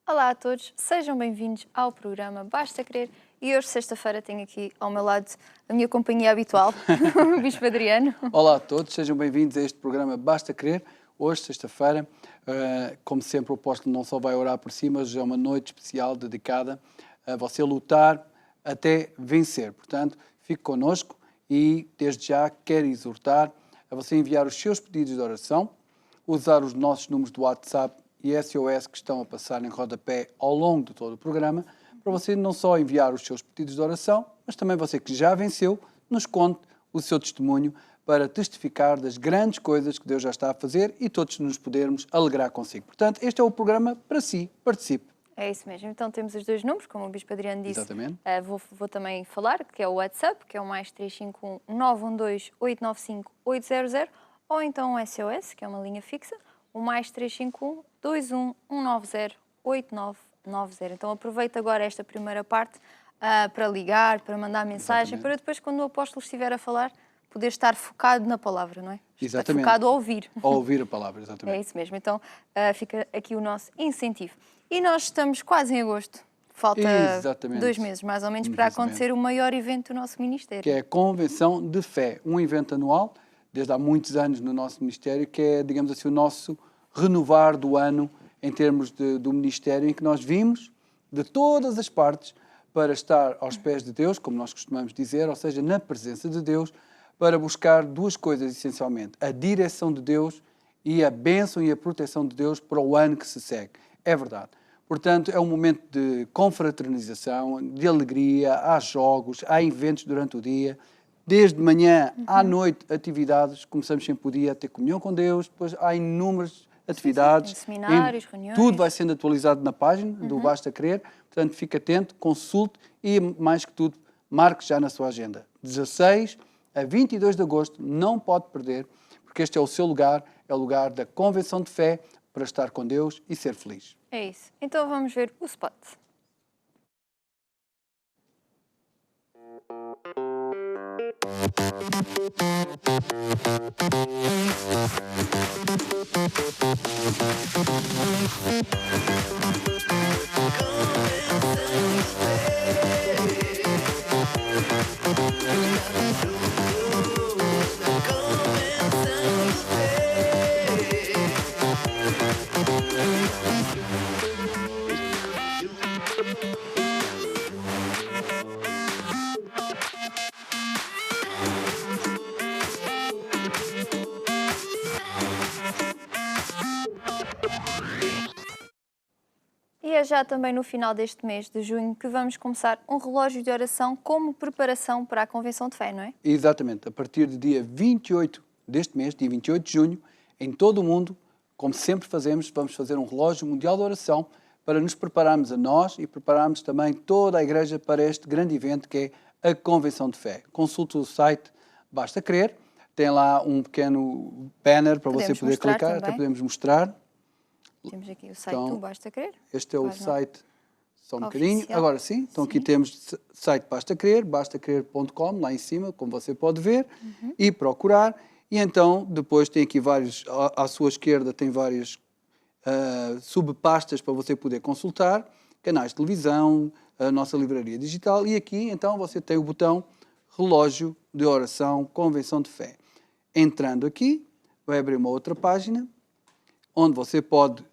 Olá a todos, sejam bem-vindos ao programa Basta Crer e hoje, sexta-feira, tenho aqui ao meu lado a minha companhia habitual, o Bispo Adriano. Olá a todos, sejam bem-vindos a este programa Basta Crer. Hoje, sexta-feira, como sempre, o apóstolo não só vai orar por si, mas é uma noite especial dedicada a você lutar até vencer. Portanto, fique connosco e, desde já, quero exortar a você enviar os seus pedidos de oração, usar os nossos números do WhatsApp e SOS que estão a passar em rodapé ao longo de todo o programa, para você não só enviar os seus pedidos de oração, mas também você que já venceu, nos conte o seu testemunho para testificar das grandes coisas que Deus já está a fazer e todos nos podermos alegrar consigo. Portanto, este é o programa para si. Participe. É isso mesmo. Então temos os dois números, como o Bispo Adriano disse. Exatamente. Vou também falar, que é o WhatsApp, que é o mais 351 912 895 800, ou então o SOS, que é uma linha fixa, o mais 351 21 190 8990. Então aproveita agora esta primeira parte para ligar, para mandar mensagem, Exatamente. para depois, quando o apóstolo estiver a falar, poder estar focado na palavra, não é? Exatamente. Focado a ouvir. A ouvir a palavra, exatamente. É isso mesmo. Então fica aqui o nosso incentivo. E nós estamos quase em agosto. Falta Exatamente. 2 meses, mais ou menos, para acontecer o maior evento do nosso ministério. Que é a Convenção de Fé, um evento anual, desde há muitos anos no nosso ministério, que é, digamos assim, o nosso renovar do ano em termos do ministério, em que nós vimos de todas as partes para estar aos pés de Deus, como nós costumamos dizer, ou seja, na presença de Deus, para buscar duas coisas essencialmente: a direção de Deus e a bênção e a proteção de Deus para o ano que se segue. É verdade. Portanto, é um momento de confraternização, de alegria, há jogos, há eventos durante o dia, desde manhã à noite, atividades, começamos sempre o dia a ter comunhão com Deus, depois há inúmeras atividades. Sim, seminários, reuniões. Tudo vai sendo atualizado na página do Basta Crer, portanto, fique atento, consulte e, mais que tudo, marque já na sua agenda. 16 a 22 de agosto, não pode perder, porque este é o seu lugar, é o lugar da convenção de fé para estar com Deus e ser feliz. É isso. Então vamos ver o spot. E é já também no final deste mês de junho que vamos começar um relógio de oração como preparação para a Convenção de Fé, não é? Exatamente. A partir do dia 28 deste mês, dia 28 de junho, em todo o mundo, como sempre fazemos, vamos fazer um relógio mundial de oração para nos prepararmos a nós e prepararmos também toda a Igreja para este grande evento que é a Convenção de Fé. Consulte o site Basta Crer, tem lá um pequeno banner para você poder clicar, também. até podemos mostrar. Temos aqui o site Então, do Basta Crer. Este é o Página site, só um bocadinho. oficial. Agora sim, então aqui temos site Basta Crer, bastacrer.com, lá em cima, como você pode ver, e procurar. E então, depois tem aqui vários, à sua esquerda tem várias subpastas para você poder consultar, canais de televisão, a nossa livraria digital, e aqui então você tem o botão relógio de oração, convenção de fé. Entrando aqui, vai abrir uma outra página, onde você pode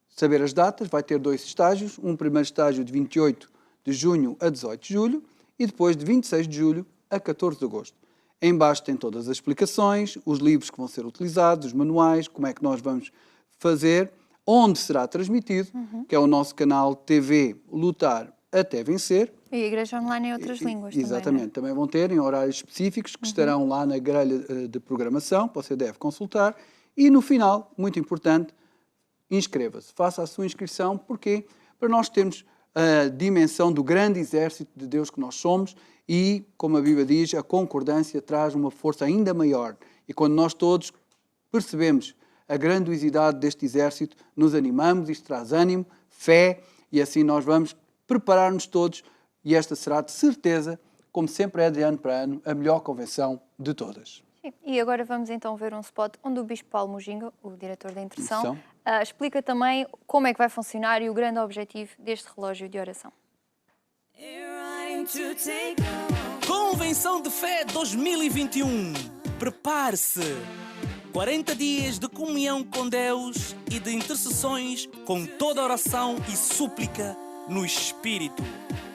saber as datas, vai ter 2 estágios, um primeiro estágio de 28 de junho a 18 de julho e depois de 26 de julho a 14 de agosto. Embaixo tem todas as explicações, os livros que vão ser utilizados, os manuais, como é que nós vamos fazer, onde será transmitido, que é o nosso canal TV Lutar Até Vencer. E a Igreja Online em outras línguas também, Exatamente, também vão ter em horários específicos que estarão lá na grelha de programação, que você deve consultar. E no final, muito importante, inscreva-se, faça a sua inscrição, porque para nós termos a dimensão do grande exército de Deus que nós somos e, como a Bíblia diz, a concordância traz uma força ainda maior. E quando nós todos percebemos a grandiosidade deste exército, nos animamos, isto traz ânimo, fé, e assim nós vamos preparar-nos todos, e esta será de certeza, como sempre é de ano para ano, a melhor convenção de todas. Sim, E agora vamos então ver um spot onde o Bispo Paulo Mujinga, o diretor da Intercessão, Intercessão. explica também como é que vai funcionar e o grande objetivo deste relógio de oração. Convenção de Fé 2021. Prepare-se. 40 dias de comunhão com Deus e de intercessões com toda oração e súplica no Espírito.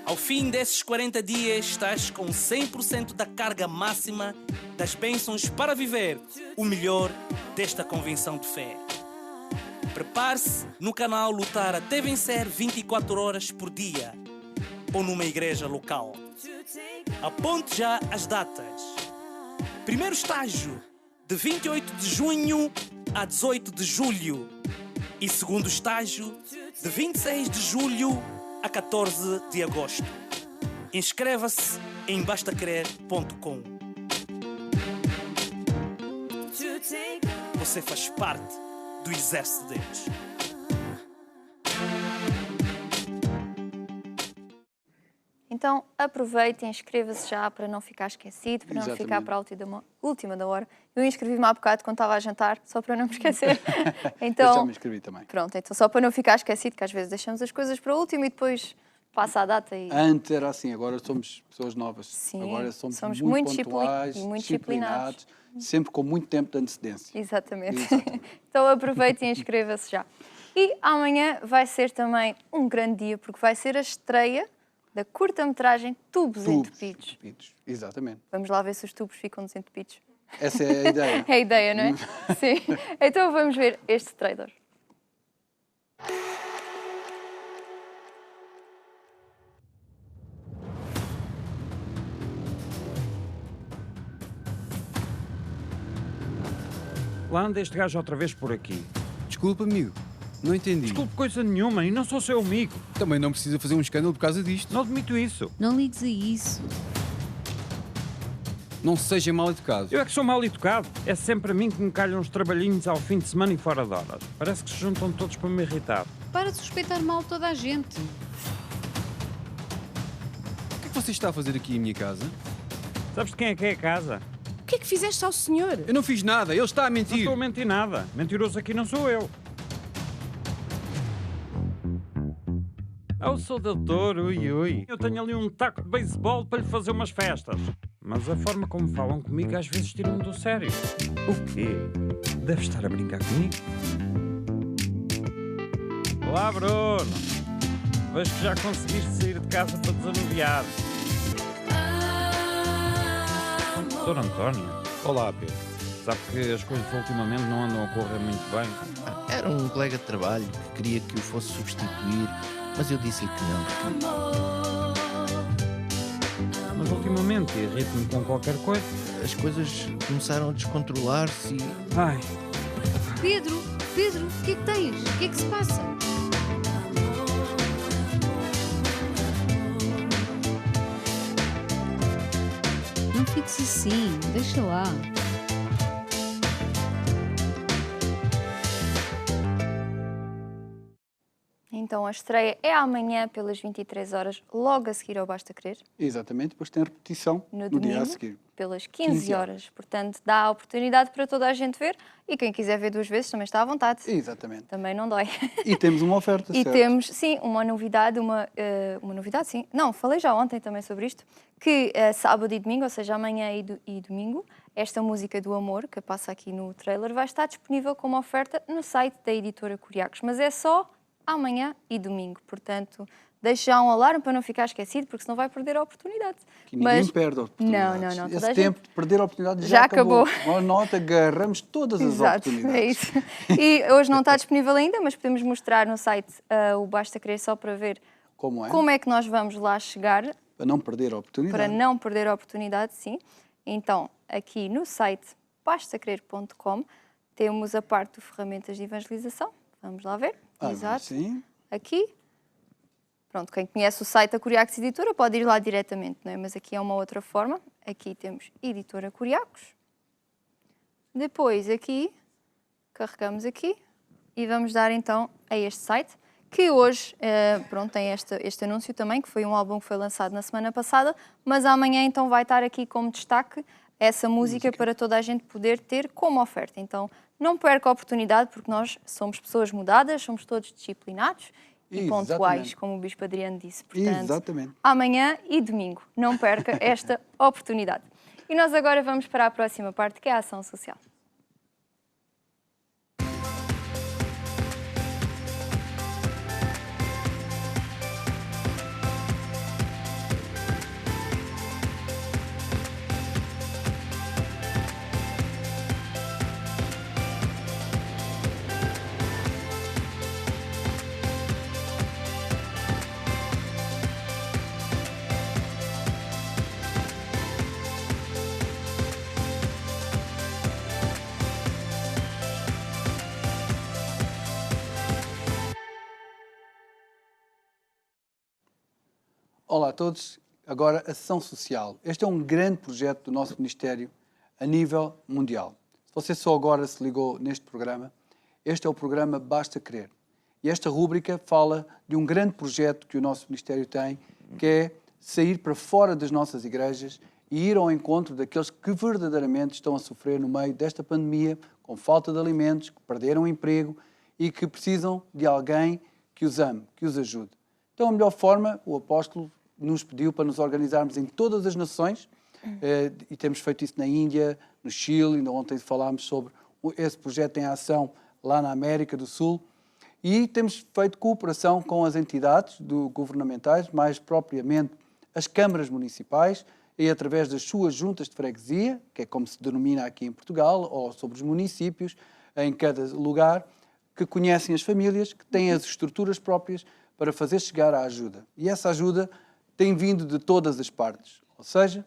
Ao fim desses 40 dias, estás com 100% da carga máxima das bênçãos para viver o melhor desta convenção de fé. Prepare-se no canal Lutar até Vencer 24 horas por dia ou numa igreja local. Aponte já as datas. Primeiro estágio, de 28 de junho a 18 de julho. E segundo estágio, de 26 de julho a 14 de agosto. Inscreva-se em bastacrer.com. Você faz parte do Exército de Deus. Então aproveite e inscreva-se já para não ficar esquecido, para não Exatamente. ficar para a última da hora. Eu inscrevi-me há bocado quando estava a jantar, só para não me esquecer. Eu já Então, me inscrevi também. pronto, então só para não ficar esquecido, que às vezes deixamos as coisas para o último e depois passa a data e... Antes era assim, agora somos pessoas novas. Sim, Agora somos somos muito muito pontuais, e muito disciplinados, sempre com muito tempo de antecedência. Exatamente. Exatamente. Então aproveite e inscreva-se já. E amanhã vai ser também um grande dia, porque vai ser a estreia da curta-metragem Tubos Entupidos. entupidos. Exatamente. Vamos lá ver se os tubos ficam desentupidos. Essa é a ideia. É a ideia, não é? Sim. Então vamos ver este trailer. Lá anda este gajo outra vez por aqui. Desculpa, amigo. Não entendi. Desculpe coisa nenhuma e não sou seu amigo. Também não precisa fazer um escândalo por causa disto. Não admito isso. Não ligues a isso. Não seja mal educado. Eu é que sou mal educado. É sempre a mim que me calham uns trabalhinhos ao fim de semana e fora de horas. Parece que se juntam todos para me irritar. Para de suspeitar mal toda a gente. O que é que você está a fazer aqui em minha casa? Sabes de quem é a casa? O que é que fizeste ao senhor? Eu não fiz nada, ele está a Não mentir. estou a mentir nada. Mentiroso aqui não sou eu. Eu sou doutor, ui. Eu tenho ali um taco de beisebol para lhe fazer umas festas. Mas a forma como falam comigo às vezes tiram-me do sério. O quê? Deve estar a brincar comigo? Olá, Bruno. Vejo que já conseguiste sair de casa para desanuviar. Doutor António, Olá, Pedro. sabe que as coisas ultimamente não andam a correr muito bem. Era um colega de trabalho que queria que o fosse substituir, mas eu disse-lhe que não. Mas ultimamente irrito-me com qualquer coisa. As coisas começaram a descontrolar-se e... Ai, Pedro, o que é que tens? O que é que se passa? Não fiques assim, deixa lá. Então a estreia é amanhã pelas 23 horas, logo a seguir ao Basta Querer, Exatamente, depois tem repetição no no dia a domingo, seguir. pelas 15 15 horas. Portanto, dá a oportunidade para toda a gente ver e quem quiser ver 2 vezes também está à vontade. Exatamente. Também não dói. E temos uma oferta, E certo? temos, sim, uma novidade, uma novidade, sim. Não, falei já ontem também sobre isto, que sábado e domingo, ou seja, amanhã e domingo, esta música do amor, que passa aqui no trailer, vai estar disponível como oferta no site da editora Curiacos, mas é só amanhã e domingo, portanto, deixe já um alarme para não ficar esquecido, porque senão vai perder a oportunidade. Que ninguém perde oportunidades. Não, toda Esse a tempo gente... de perder a oportunidade Já já acabou. Uma nota, agarramos todas as Exato, oportunidades. é isso. E hoje não está disponível ainda, mas podemos mostrar no site o Basta Querer só para ver Como é? que nós vamos lá chegar, Para não perder a oportunidade. para não perder a oportunidade, sim. Então, aqui no site bastacrer.com temos a parte de ferramentas de evangelização. Vamos lá ver. Exato. Sim. Aqui. Pronto, quem conhece o site da Curiacos Editora pode ir lá diretamente, não é? Mas aqui é uma outra forma. Aqui temos Editora Curiacos. Depois aqui, carregamos aqui e vamos dar então a este site, que hoje pronto, tem este anúncio também, que foi um álbum que foi lançado na semana passada, mas amanhã então vai estar aqui como destaque essa música para toda a gente poder ter como oferta. Então, não perca a oportunidade, porque nós somos pessoas mudadas, somos todos disciplinados e Exatamente. pontuais, como o Bispo Adriano disse. Portanto, Exatamente. amanhã e domingo, não perca esta oportunidade. E nós agora vamos para a próxima parte, que é a ação social. Olá a todos. Agora, ação social. Este é um grande projeto do nosso Ministério a nível mundial. Se você só agora se ligou neste programa, este é o programa Basta Crer. E esta rúbrica fala de um grande projeto que o nosso Ministério tem, que é sair para fora das nossas igrejas e ir ao encontro daqueles que verdadeiramente estão a sofrer no meio desta pandemia, com falta de alimentos, que perderam o emprego e que precisam de alguém que os ame, que os ajude. Então, a melhor forma, o apóstolo nos pediu para nos organizarmos em todas as nações, e temos feito isso na Índia, no Chile, ainda ontem falámos sobre esse projeto em ação lá na América do Sul, e temos feito cooperação com as entidades governamentais, mais propriamente as câmaras municipais, e através das suas juntas de freguesia, que é como se denomina aqui em Portugal, ou sobre os municípios, em cada lugar, que conhecem as famílias, que têm as estruturas próprias para fazer chegar a ajuda. E essa ajuda tem vindo de todas as partes, ou seja,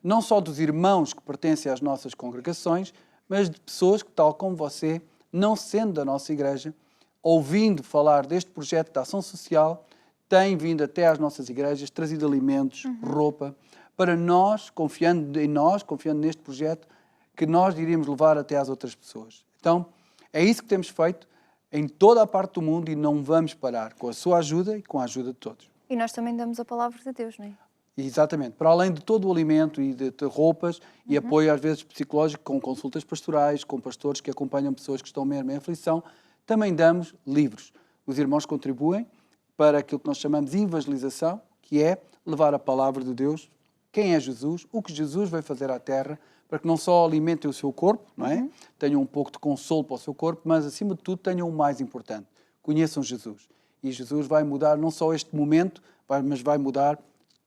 não só dos irmãos que pertencem às nossas congregações, mas de pessoas que, tal como você, não sendo da nossa igreja, ouvindo falar deste projeto de ação social, têm vindo até às nossas igrejas, trazido alimentos, roupa, para nós, confiando neste projeto, que nós iríamos levar até às outras pessoas. Então, é isso que temos feito em toda a parte do mundo e não vamos parar, com a sua ajuda e com a ajuda de todos. E nós também damos a palavra de Deus, não é? Exatamente. Para além de todo o alimento e de roupas e apoio, às vezes, psicológico, com consultas pastorais, com pastores que acompanham pessoas que estão mesmo em aflição, também damos livros. Os irmãos contribuem para aquilo que nós chamamos de evangelização, que é levar a palavra de Deus, quem é Jesus, o que Jesus vai fazer à terra, para que não só alimentem o seu corpo, não é? Tenham um pouco de consolo para o seu corpo, mas, acima de tudo, tenham o mais importante. Conheçam Jesus. E Jesus vai mudar não só este momento, mas vai mudar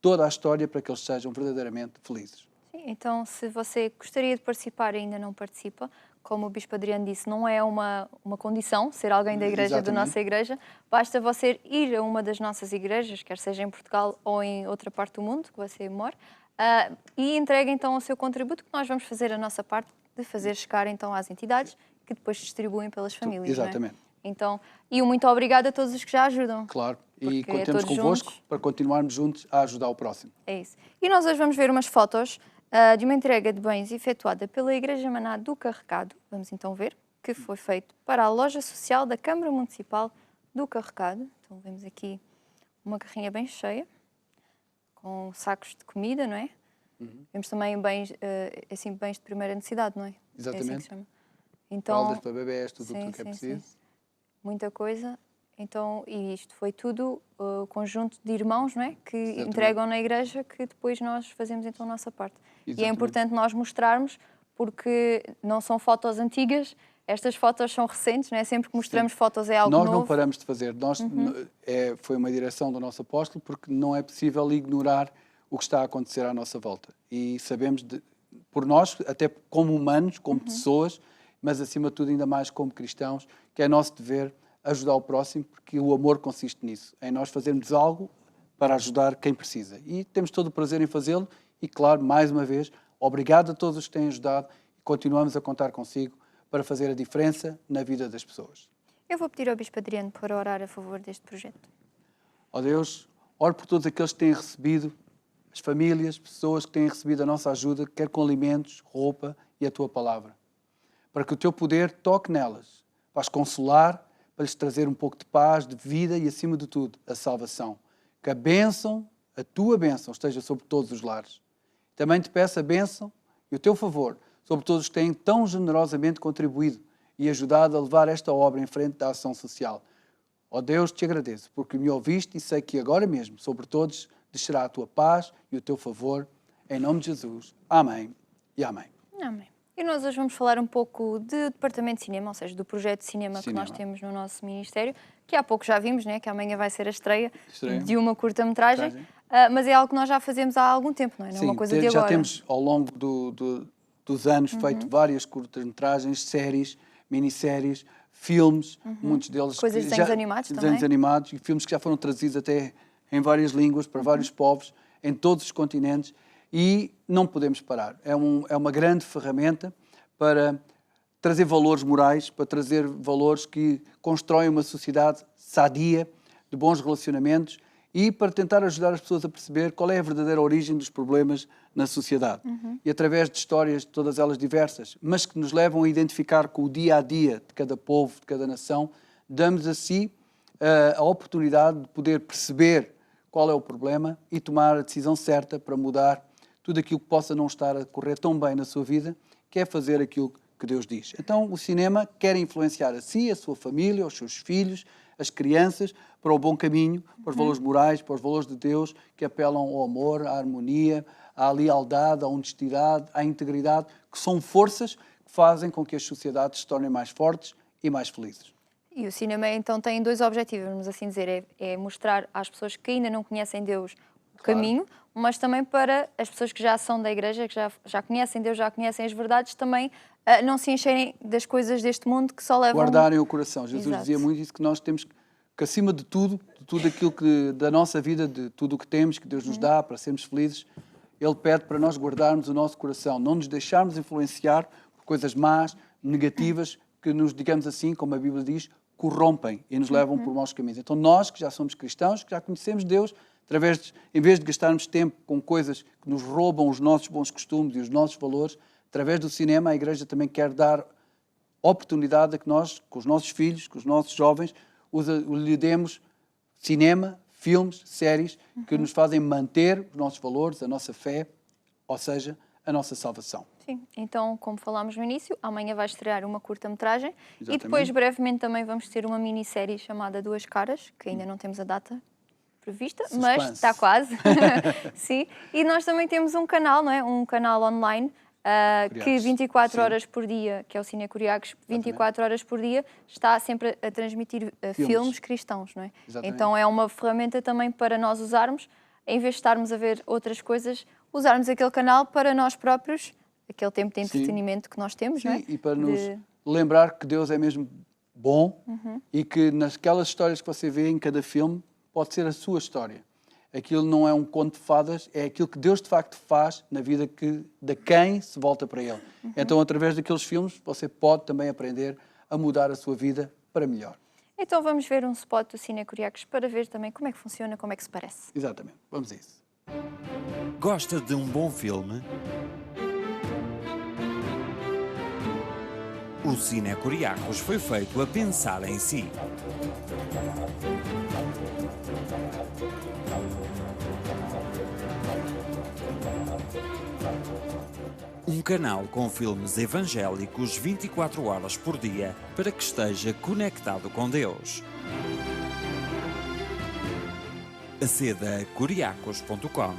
toda a história para que eles sejam verdadeiramente felizes. Sim, então, se você gostaria de participar e ainda não participa, como o Bispo Adriano disse, não é uma condição ser alguém da igreja, Exatamente. da nossa igreja. Basta você ir a uma das nossas igrejas, quer seja em Portugal ou em outra parte do mundo que você mora, e entregue então o seu contributo, que nós vamos fazer a nossa parte de fazer chegar então às entidades que depois distribuem pelas famílias. Exatamente. Não é? Então, e um muito obrigado a todos os que já ajudam. Claro. E Porque contamos todos convosco juntos. para continuarmos juntos a ajudar o próximo. É isso. E nós hoje vamos ver umas fotos de uma entrega de bens efetuada pela Igreja Maná do Carregado. Vamos então ver, que foi feito para a loja social da Câmara Municipal do Carregado. Então vemos aqui uma carrinha bem cheia, com sacos de comida, não é? Vemos também bens, assim, bens de primeira necessidade, não é? É assim que Exatamente. se chama. Então, Fraldas para bebés, tudo o que é sim, preciso. sim. Muita coisa. Então, e isto foi tudo o conjunto de irmãos, não é? Que Exatamente. entregam na igreja, que depois nós fazemos então a nossa parte. E é Exatamente. importante nós mostrarmos, porque não são fotos antigas, estas fotos são recentes, não é? Sempre que mostramos fotos é algo Nós novo. não paramos de fazer. Foi uma direção do nosso apóstolo, porque não é possível ignorar o que está a acontecer à nossa volta. E sabemos, por nós, até como humanos, como pessoas, mas acima de tudo ainda mais como cristãos, que é nosso dever ajudar o próximo, porque o amor consiste nisso, em nós fazermos algo para ajudar quem precisa. E temos todo o prazer em fazê-lo e, claro, mais uma vez, obrigado a todos os que têm ajudado e continuamos a contar consigo para fazer a diferença na vida das pessoas. Eu vou pedir ao Bispo Adriano para orar a favor deste projeto. Ó Deus, oro por todos aqueles que têm recebido, as famílias, pessoas que têm recebido a nossa ajuda, quer com alimentos, roupa e a Tua palavra. Para que o Teu poder toque nelas, para as consolar, para lhes trazer um pouco de paz, de vida e, acima de tudo, a salvação. Que a bênção, a Tua bênção, esteja sobre todos os lares. Também te peço a bênção e o teu favor sobre todos que têm tão generosamente contribuído e ajudado a levar esta obra em frente da ação social. Ó Deus, te agradeço, porque me ouviste e sei que agora mesmo, sobre todos, descerá a tua paz e o teu favor. Em nome de Jesus. Amém e amém. Amém. E nós hoje vamos falar um pouco de departamento de cinema, ou seja, do projeto de cinema que nós temos no nosso ministério, que há pouco já vimos, né, que amanhã vai ser a estreia de uma curta-metragem, mas é algo que nós já fazemos há algum tempo, não é? Não é uma coisa de agora. Já temos ao longo dos anos feito várias curtas-metragens, séries, minisséries, filmes, muitos deles... Coisas de desenhos animados também. Desenhos animados e filmes que já foram trazidos até em várias línguas, para vários povos, em todos os continentes, e não podemos parar. É uma grande ferramenta para trazer valores morais, para trazer valores que constroem uma sociedade sadia, de bons relacionamentos, e para tentar ajudar as pessoas a perceber qual é a verdadeira origem dos problemas na sociedade. E através de histórias, todas elas diversas, mas que nos levam a identificar com o dia-a-dia de cada povo, de cada nação, damos a si a oportunidade de poder perceber qual é o problema e tomar a decisão certa para mudar tudo aquilo que possa não estar a correr tão bem na sua vida, que é fazer aquilo que Deus diz. Então, o cinema quer influenciar a si, a sua família, os seus filhos, as crianças, para o bom caminho, para os valores morais, para os valores de Deus, que apelam ao amor, à harmonia, à lealdade, à honestidade, à integridade, que são forças que fazem com que as sociedades se tornem mais fortes e mais felizes. E o cinema, então, tem dois objetivos, vamos assim dizer, é mostrar às pessoas que ainda não conhecem Deus o caminho, mas também para as pessoas que já são da igreja, que já conhecem Deus, já conhecem as verdades, também não se encherem das coisas deste mundo que só levam... Guardarem o coração. Jesus dizia muito isso, que nós temos que acima de tudo aquilo da nossa vida, de tudo o que temos, que Deus nos dá para sermos felizes, Ele pede para nós guardarmos o nosso coração, não nos deixarmos influenciar por coisas más, negativas, que nos, digamos assim, como a Bíblia diz, corrompem e nos levam por maus caminhos. Então nós, que já somos cristãos, que já conhecemos Deus, em vez de gastarmos tempo com coisas que nos roubam os nossos bons costumes e os nossos valores, através do cinema a Igreja também quer dar oportunidade a que nós, com os nossos filhos, com os nossos jovens, lhe demos cinema, filmes, séries que nos fazem manter os nossos valores, a nossa fé, ou seja, a nossa salvação. Sim, então, como falámos no início, amanhã vai estrear uma curta-metragem e depois, brevemente, também vamos ter uma minissérie chamada Duas Caras, que ainda não temos a data prevista, mas está quase. Sim, e nós também temos um canal, não é? Um canal online que 24 horas por dia, que é o Cine Curiacos, 24 horas por dia, está sempre a transmitir filmes cristãos, não é? Exatamente. Então é uma ferramenta também para nós usarmos, em vez de estarmos a ver outras coisas, usarmos aquele canal para nós próprios, aquele tempo de entretenimento que nós temos, não é? E para nos lembrar que Deus é mesmo bom e que naquelas histórias que você vê em cada filme, pode ser a sua história. Aquilo não é um conto de fadas, é aquilo que Deus de facto faz na vida de quem se volta para Ele. Então, através daqueles filmes, você pode também aprender a mudar a sua vida para melhor. Então vamos ver um spot do Cine Curiacos para ver também como é que funciona, como é que se parece. Exatamente, vamos a isso. Gosta de um bom filme? O Cine Curiacos foi feito a pensar em si. Um canal com filmes evangélicos 24 horas por dia para que esteja conectado com Deus. Aceda a curiacos.com,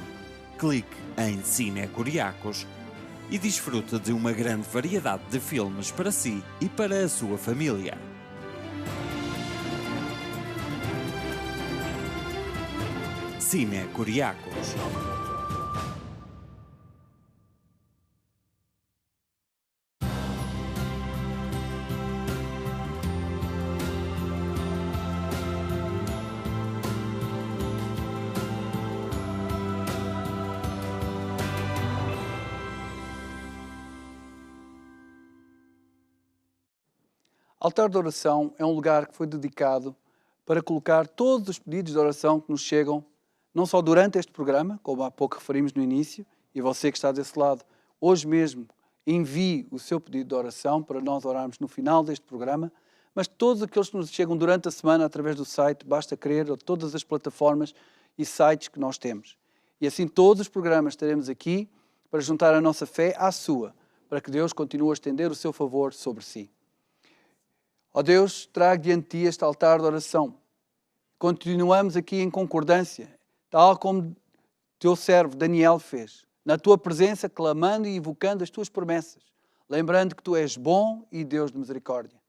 clique em Cine Curiacos e desfrute de uma grande variedade de filmes para si e para a sua família. Cine Curiacos. Altar de oração é um lugar que foi dedicado para colocar todos os pedidos de oração que nos chegam, não só durante este programa, como há pouco referimos no início, e você que está desse lado, hoje mesmo envie o seu pedido de oração para nós orarmos no final deste programa, mas todos aqueles que nos chegam durante a semana através do site, basta crer, ou todas as plataformas e sites que nós temos. E assim todos os programas estaremos aqui para juntar a nossa fé à sua, para que Deus continue a estender o seu favor sobre si. Ó Deus, trago diante de ti este altar de oração. Continuamos aqui em concordância, tal como teu servo Daniel fez, na tua presença, clamando e invocando as tuas promessas, lembrando que tu és bom e Deus de misericórdia.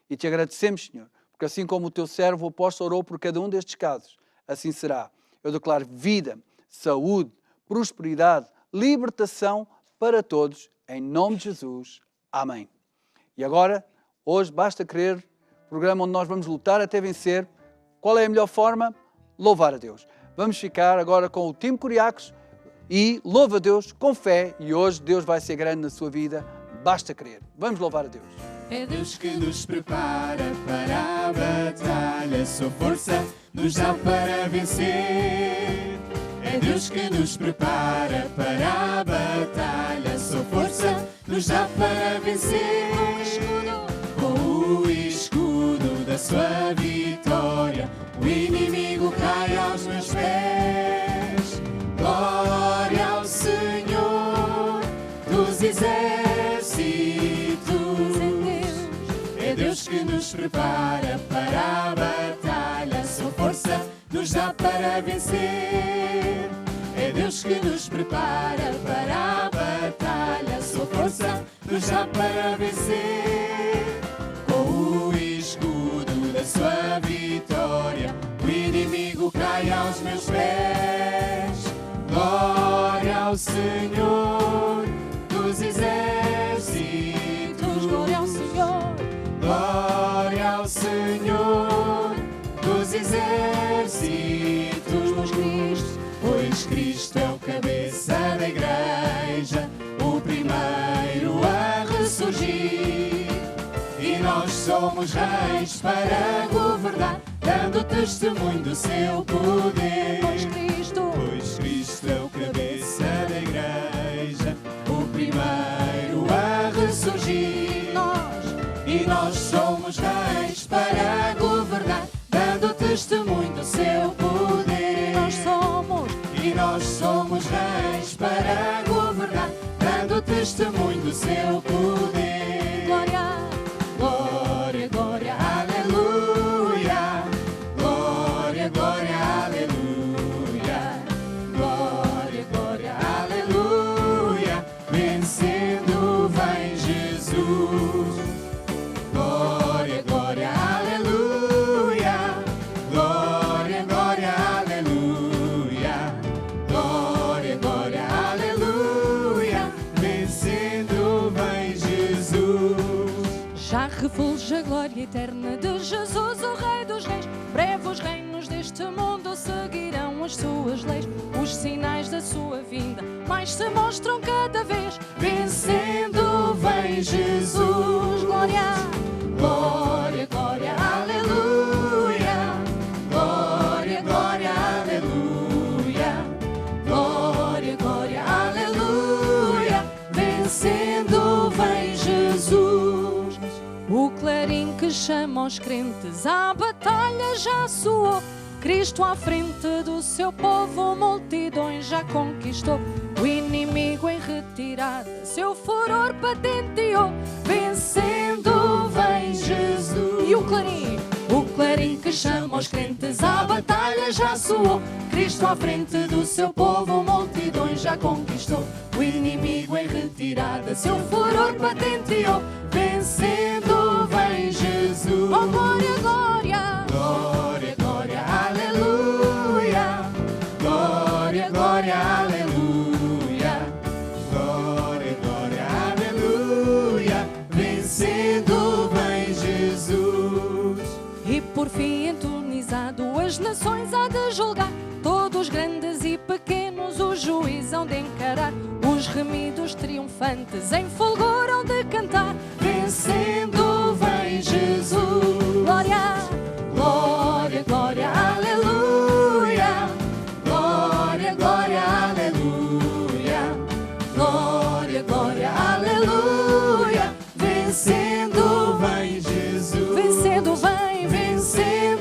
E te agradecemos, Senhor, porque assim como o teu servo, o apóstolo, orou por cada um destes casos, assim será. Eu declaro vida, saúde, prosperidade, libertação para todos, em nome de Jesus. Amém. E agora, hoje, basta crer, programa onde nós vamos lutar até vencer. Qual é a melhor forma? Louvar a Deus. Vamos ficar agora com o Tim Curiacos e louva a Deus com fé, e hoje Deus vai ser grande na sua vida. Basta crer. Vamos louvar a Deus. É Deus que nos prepara para a batalha, sua força nos dá para vencer. É Deus que nos prepara para a batalha, sua força nos dá para vencer. Com o escudo da sua vitória, o inimigo cai aos meus pés. Glória ao Senhor dos exércitos. É Deus que nos prepara para a batalha, sua força nos dá para vencer. É Deus que nos prepara para a batalha, sua força nos dá para vencer. Com o escudo da sua vitória, o inimigo cai aos meus pés. Glória ao Senhor dos exércitos. Glória ao Senhor. Glória ao Senhor dos exércitos. Pois Cristo é o cabeça da igreja, o primeiro a ressurgir. E nós somos reis para governar, dando testemunho do seu poder. Pois Cristo é o cabeça da igreja, o primeiro a ressurgir. E nós somos reis para governar, dando testemunho do seu poder. E nós somos reis para governar, dando testemunho do seu poder. Glória, glória, glória, aleluia. Glória, glória, aleluia. Glória, glória, aleluia. Vencendo vem Jesus. Glória, glória, aleluia. Glória, glória, aleluia. Glória, glória, aleluia. Vencendo vem Jesus. Já refulge a glória eterna de Jesus, o Rei dos Reis. Breve os reinos deste mundo seguirão as suas leis. Os sinais da sua vinda mais se mostram cada vez. Vencendo vem Jesus. Glória, glória, glória, aleluia. Glória, glória, aleluia. Glória, glória, aleluia. Vencendo vem Jesus. O clarim que chama os crentes à batalha já soou. Cristo à frente do seu povo, multidões já conquistou. O inimigo em retirada, seu furor patenteou. Vencendo vem Jesus. E o clarim que chama os crentes à batalha já soou. Cristo à frente do seu povo, multidões já conquistou. O inimigo em retirada, seu furor patenteou. Vencendo vem Jesus. Oh, glória, glória. Glória, glória, aleluia. Glória, glória, aleluia. Glória, glória, aleluia. Vencendo vem Jesus. E por fim entronizado as nações há de julgar. Todos grandes e pequenos o juiz hão de encarar. Os remidos triunfantes em fulgor hão de cantar. Vencendo vem Jesus. Glória, glória, glória, aleluia. Glória, glória, aleluia. Glória, glória, aleluia. Vencendo vem Jesus. Vencendo vem Jesus. Mais uma. Vencendo vem Jesus. 「 vencendo vem Jesus. vencendo vem Jesus. vencendo vem Jesus. vencendo vem Jesus. vencendo vem Jesus. vencendo vem Jesus. vencendo vem Jesus. vencendo vem Jesus. vencendo vem Jesus. vencendo vem Jesus. vencendo vem Jesus.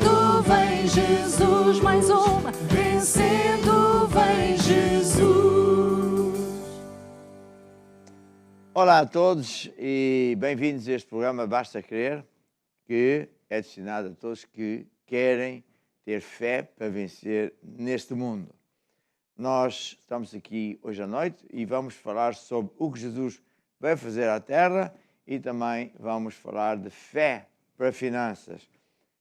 vencendo vem Jesus. vencendo vem Jesus. vencendo vem Jesus. Olá a todos e bem-vindos a este programa Basta Crer, que é destinado a todos que querem ter fé para vencer neste mundo. Nós estamos aqui hoje à noite e vamos falar sobre o que Jesus vai fazer à Terra e também vamos falar de fé para finanças.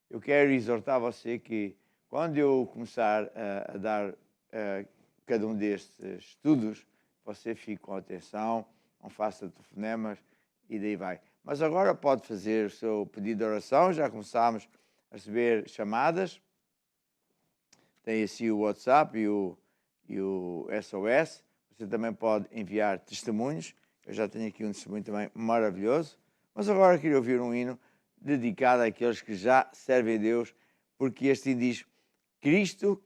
Eu quero exortar você que quando eu começar a dar cada um destes estudos, você fique com atenção, não faça telefonemas e daí vai. Mas agora pode fazer o seu pedido de oração, já começámos a receber chamadas. Tem assim o WhatsApp e o SOS. Você também pode enviar testemunhos. Eu já tenho aqui um testemunho também maravilhoso. Mas agora queria ouvir um hino dedicado àqueles que já servem a Deus, porque este hino diz: Cristo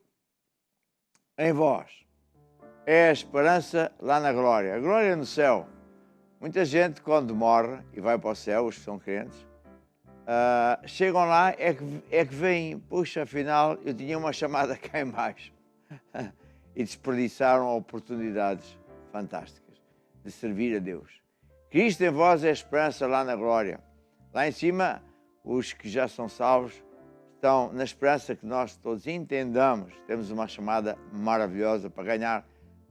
em vós é a esperança lá na glória. A glória é no céu. Muita gente, quando morre e vai para o céu, os que são crentes, chegam lá, é que veem, puxa, afinal, eu tinha uma chamada cá em baixo. E desperdiçaram oportunidades fantásticas de servir a Deus. Cristo em vós é a esperança lá na glória. Lá em cima, os que já são salvos estão na esperança que nós todos entendamos. Temos uma chamada maravilhosa para ganhar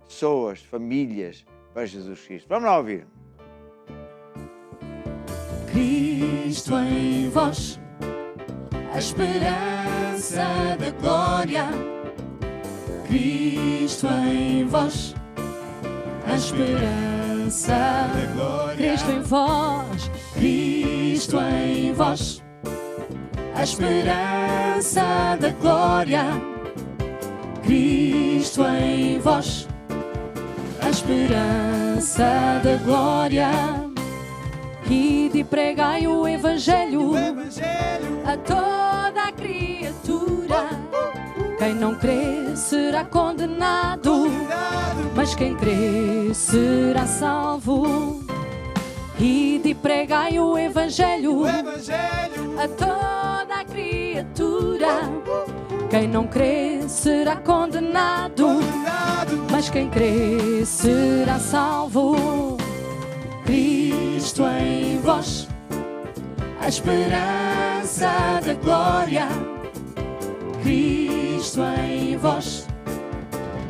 pessoas, famílias para Jesus Cristo. Vamos lá ouvir. Cristo em vós, a esperança da glória. Cristo em vós, a esperança da glória. Cristo em vós, Cristo em vós, a esperança da glória. Cristo em vós, a esperança da glória. ide e pregai o Evangelho a toda a criatura. Quem não crê será condenado, mas quem crê será salvo. Ide e pregai o Evangelho a toda a criatura. Quem não crê será condenado, mas quem crê será salvo. Cristo em vós, a esperança da glória. Cristo em vós,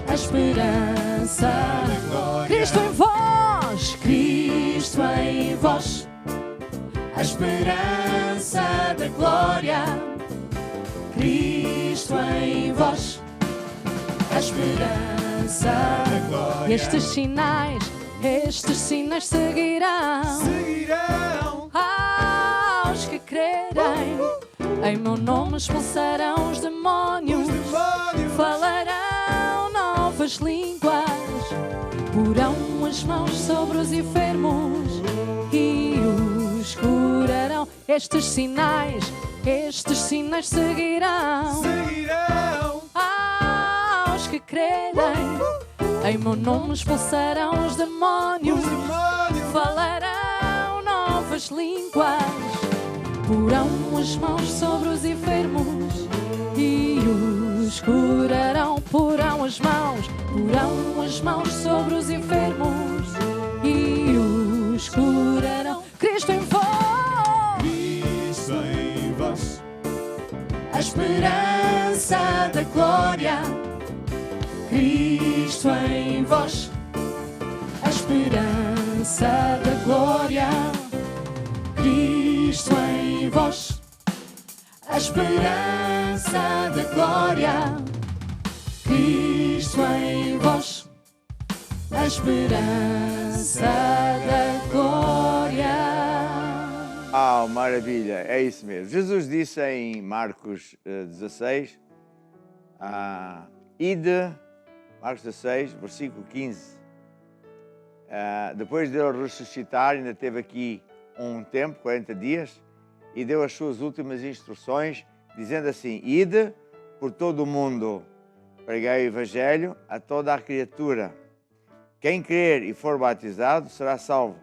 a esperança da glória. Cristo em vós, Cristo em vós, a esperança da glória. Cristo em vós, a esperança da glória. Estes sinais seguirão aos que crerem. Em meu nome expulsarão os demónios, falarão novas línguas, porão as mãos sobre os enfermos e os curarão. Estes sinais seguirão aos que crerem. Em meu nome expulsarão os demónios, falarão novas línguas, porão as mãos sobre os enfermos e os curarão. Porão as mãos sobre os enfermos e os curarão. Cristo em vós, Cristo em vós, a esperança da glória. Cristo em vós, a esperança da glória. Cristo em vós, a esperança da glória. Cristo em vós, a esperança da glória. Ah, maravilha, é isso mesmo. Jesus disse em Marcos 16, ide, Marcos 16, versículo 15. Depois de ele ressuscitar, ainda teve aqui um tempo, 40 dias, e deu as suas últimas instruções, dizendo assim: ide por todo o mundo, pregai o Evangelho a toda a criatura. Quem crer e for batizado será salvo,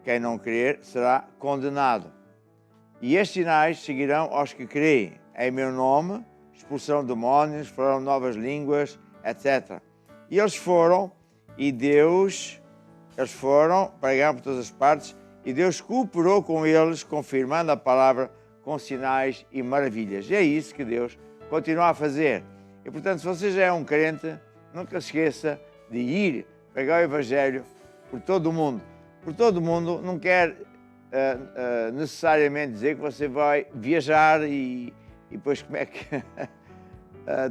quem não crer será condenado. E estes sinais seguirão aos que creem. Em meu nome expulsarão demónios, falarão novas línguas, etc. E eles foram, e Deus Eles foram, pregaram por todas as partes e Deus cooperou com eles, confirmando a palavra com sinais e maravilhas. E é isso que Deus continua a fazer. E, portanto, se você já é um crente, nunca se esqueça de ir pregar o Evangelho por todo o mundo. Por todo o mundo não quer necessariamente dizer que você vai viajar e depois como é que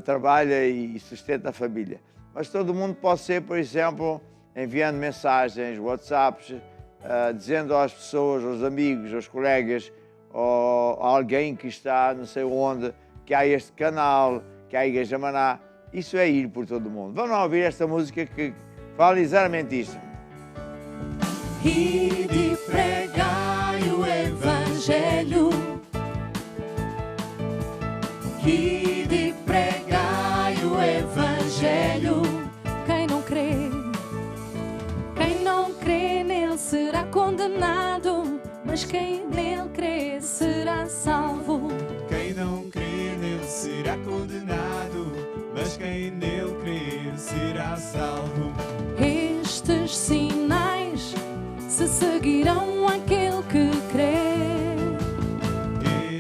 trabalha e sustenta a família. Mas todo mundo pode ser, por exemplo, enviando mensagens, WhatsApps, dizendo às pessoas, aos amigos, aos colegas, ou a alguém que está não sei onde, que há este canal, que há a Igreja Maná. Isso é ir por todo o mundo. Vamos lá ouvir esta música que fala exatamente isto. Ide e pregai o Evangelho. Ide e pregai o Evangelho. Quem não crê nele será condenado, mas quem nele crê será salvo. Quem não crê nele será condenado, mas quem nele crê será salvo. Estes sinais se seguirão aquele que crê.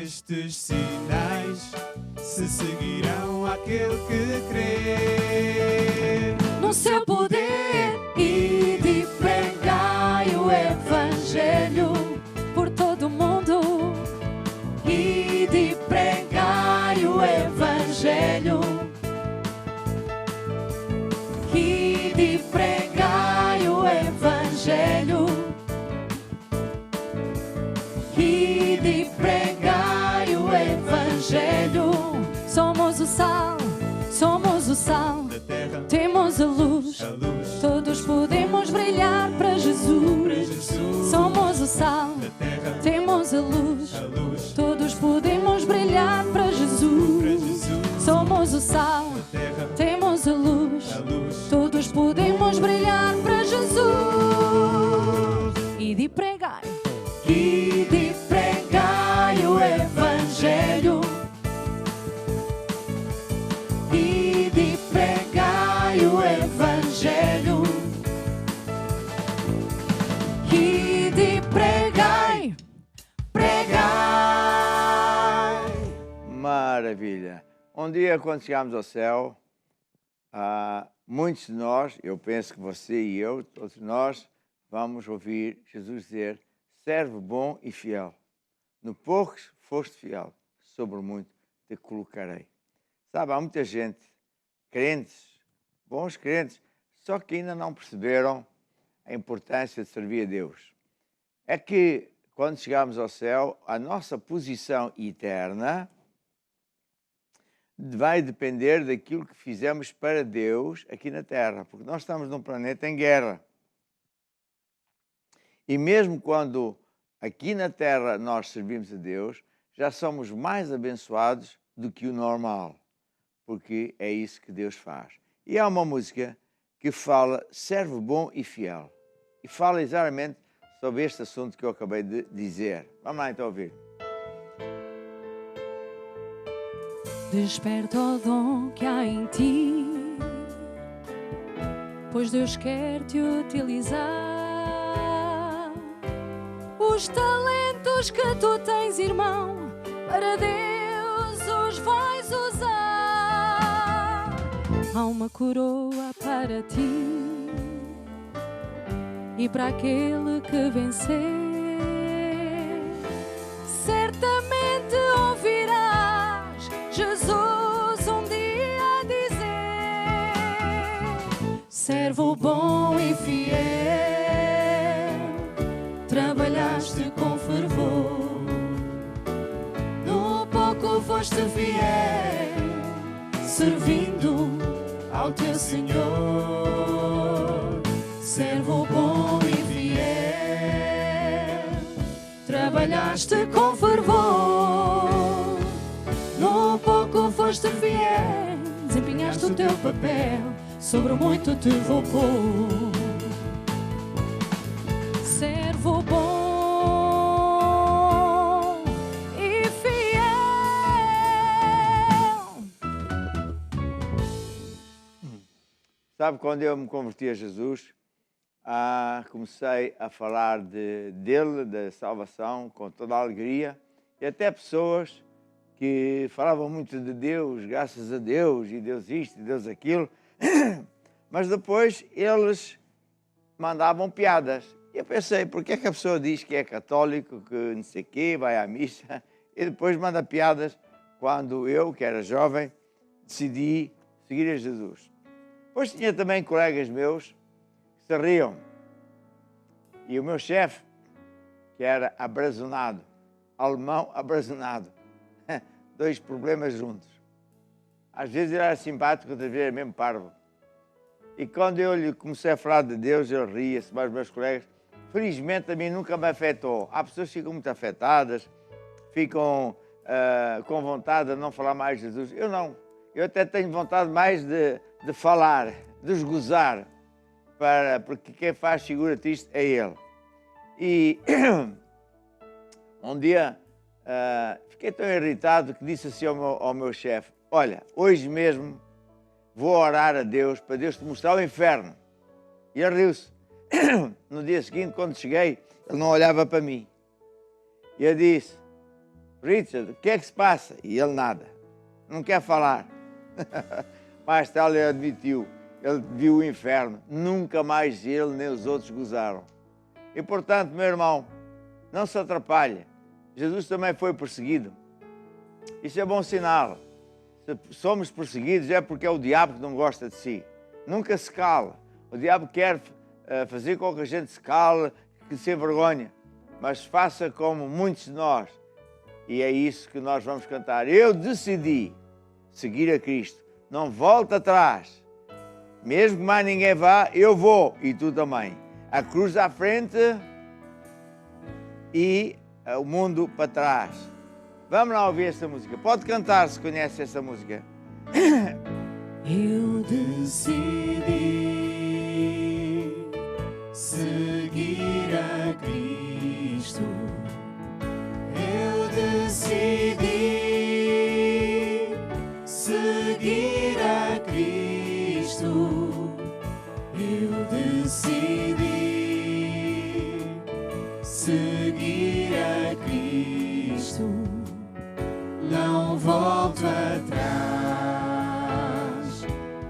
Estes sinais se seguirão àquele que crê. No seu poder, ide e pregai o Evangelho por todo o mundo. Ide e pregai o Evangelho. Ide e pregai o Evangelho. Ide e pregai o Evangelho. Somos o sal Da terra, temos a luz. Todos podemos brilhar para Jesus. Somos o sal, da terra, temos a luz. Todos podemos brilhar para Jesus. Somos o sal, terra, temos a luz. Todos podemos brilhar para Jesus. Ide e pregai o Evangelho. Ide e pregai o Evangelho. Ide e pregai. Maravilha! Um dia, quando chegarmos ao céu, muitos de nós, eu penso que você e eu, todos nós, vamos ouvir Jesus dizer: servo bom e fiel. No pouco foste fiel, sobre o muito te colocarei. Sabe, há muita gente, crentes, bons crentes, só que ainda não perceberam a importância de servir a Deus. É que, quando chegarmos ao céu, a nossa posição eterna vai depender daquilo que fizemos para Deus aqui na Terra, porque nós estamos num planeta em guerra. E mesmo quando aqui na Terra nós servimos a Deus, já somos mais abençoados do que o normal, porque é isso que Deus faz. E há uma música que fala servo bom e fiel, e fala exatamente sobre este assunto que eu acabei de dizer. Vamos lá então ouvir. Desperta o dom que há em ti, pois Deus quer te utilizar. Os talentos que tu tens, irmão, para Deus os vais usar. Há uma coroa para ti e para aquele que vencer. Certamente ouvirás Jesus um dia dizer: servo bom e fiel, trabalhaste com fervor, no pouco foste fiel, servindo ao teu Senhor. Servo bom e fiel, trabalhaste com fervor, no pouco foste fiel, desempenhaste o teu papel, sobre o muito te vou pôr. Servo bom e fiel. Sabe, quando eu me converti a Jesus, comecei a falar dele, da salvação, com toda a alegria, e até pessoas que falavam muito de Deus, graças a Deus, e Deus isto, e Deus aquilo, mas depois eles mandavam piadas. Eu pensei, porque é que a pessoa diz que é católico, que não sei o quê, vai à missa, e depois manda piadas quando eu, que era jovem, decidi seguir a Jesus. Depois tinha também colegas meus que se riam. E o meu chefe, que era abrazonado, alemão abrazonado, 2 problemas juntos. Às vezes ele era simpático, outras vezes era mesmo parvo. E quando eu lhe comecei a falar de Deus, ele ria-se, mas os meus colegas, felizmente a mim nunca me afetou. Há pessoas que ficam muito afetadas, ficam com vontade de não falar mais de Jesus. Eu não. Eu até tenho vontade mais de falar, de os gozar, porque quem faz figura triste é Ele. E um dia fiquei tão irritado que disse assim ao meu chefe, olha, hoje mesmo vou orar a Deus para Deus te mostrar o inferno. E ele riu-se. No dia seguinte, quando cheguei, ele não olhava para mim. E eu disse, Richard, o que é que se passa? E ele nada, não quer falar. Mais tarde ele admitiu, ele viu o inferno, nunca mais ele nem os outros gozaram. E portanto, meu irmão, não se atrapalhe, Jesus também foi perseguido. Isso é bom sinal. Se somos perseguidos é porque é o diabo que não gosta de si. Nunca se cala. O diabo quer fazer com que a gente se cale, que se envergonhe, mas faça como muitos de nós. E é isso que nós vamos cantar. Eu decidi seguir a Cristo. Não volto atrás. Mesmo que mais ninguém vá, eu vou. E tu também. A cruz à frente e o mundo para trás. Vamos lá ouvir esta música. Pode cantar se conhece esta música. Eu decidi seguir a Cristo. Eu decidi seguir a Cristo. Eu decidi seguir a Cristo. Não volto atrás,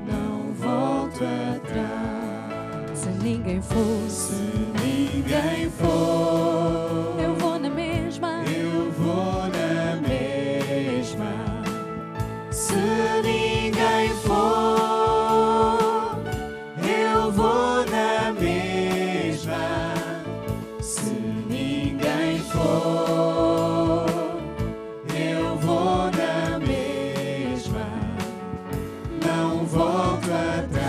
não volto atrás. Se ninguém for, se ninguém for, eu vou na mesma, eu vou na mesma. Se ninguém for, eu vou na mesma. Se ninguém for, eu vou na mesma. Não volto atrás,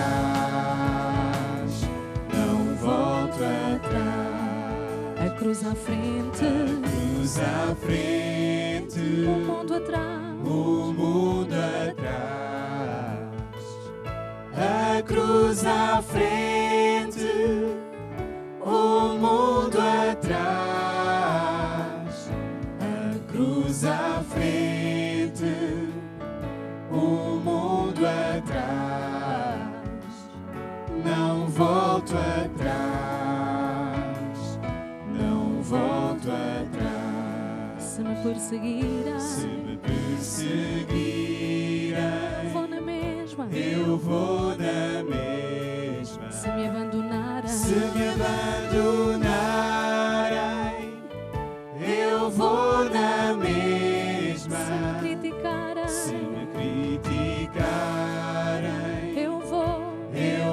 não volto atrás. a cruz à frente, Cruz à frente, o mundo atrás. o mundo atrás. A cruz à frente, o mundo atrás. A cruz à frente, o mundo atrás. Não volto atrás, não volto atrás. Se me perseguirem, Se me perseguirem, vou na mesma. eu vou na mesma. Se me abandonarem, Se me abandonarem, eu vou na mesma. se me criticarem, Se me criticarem, eu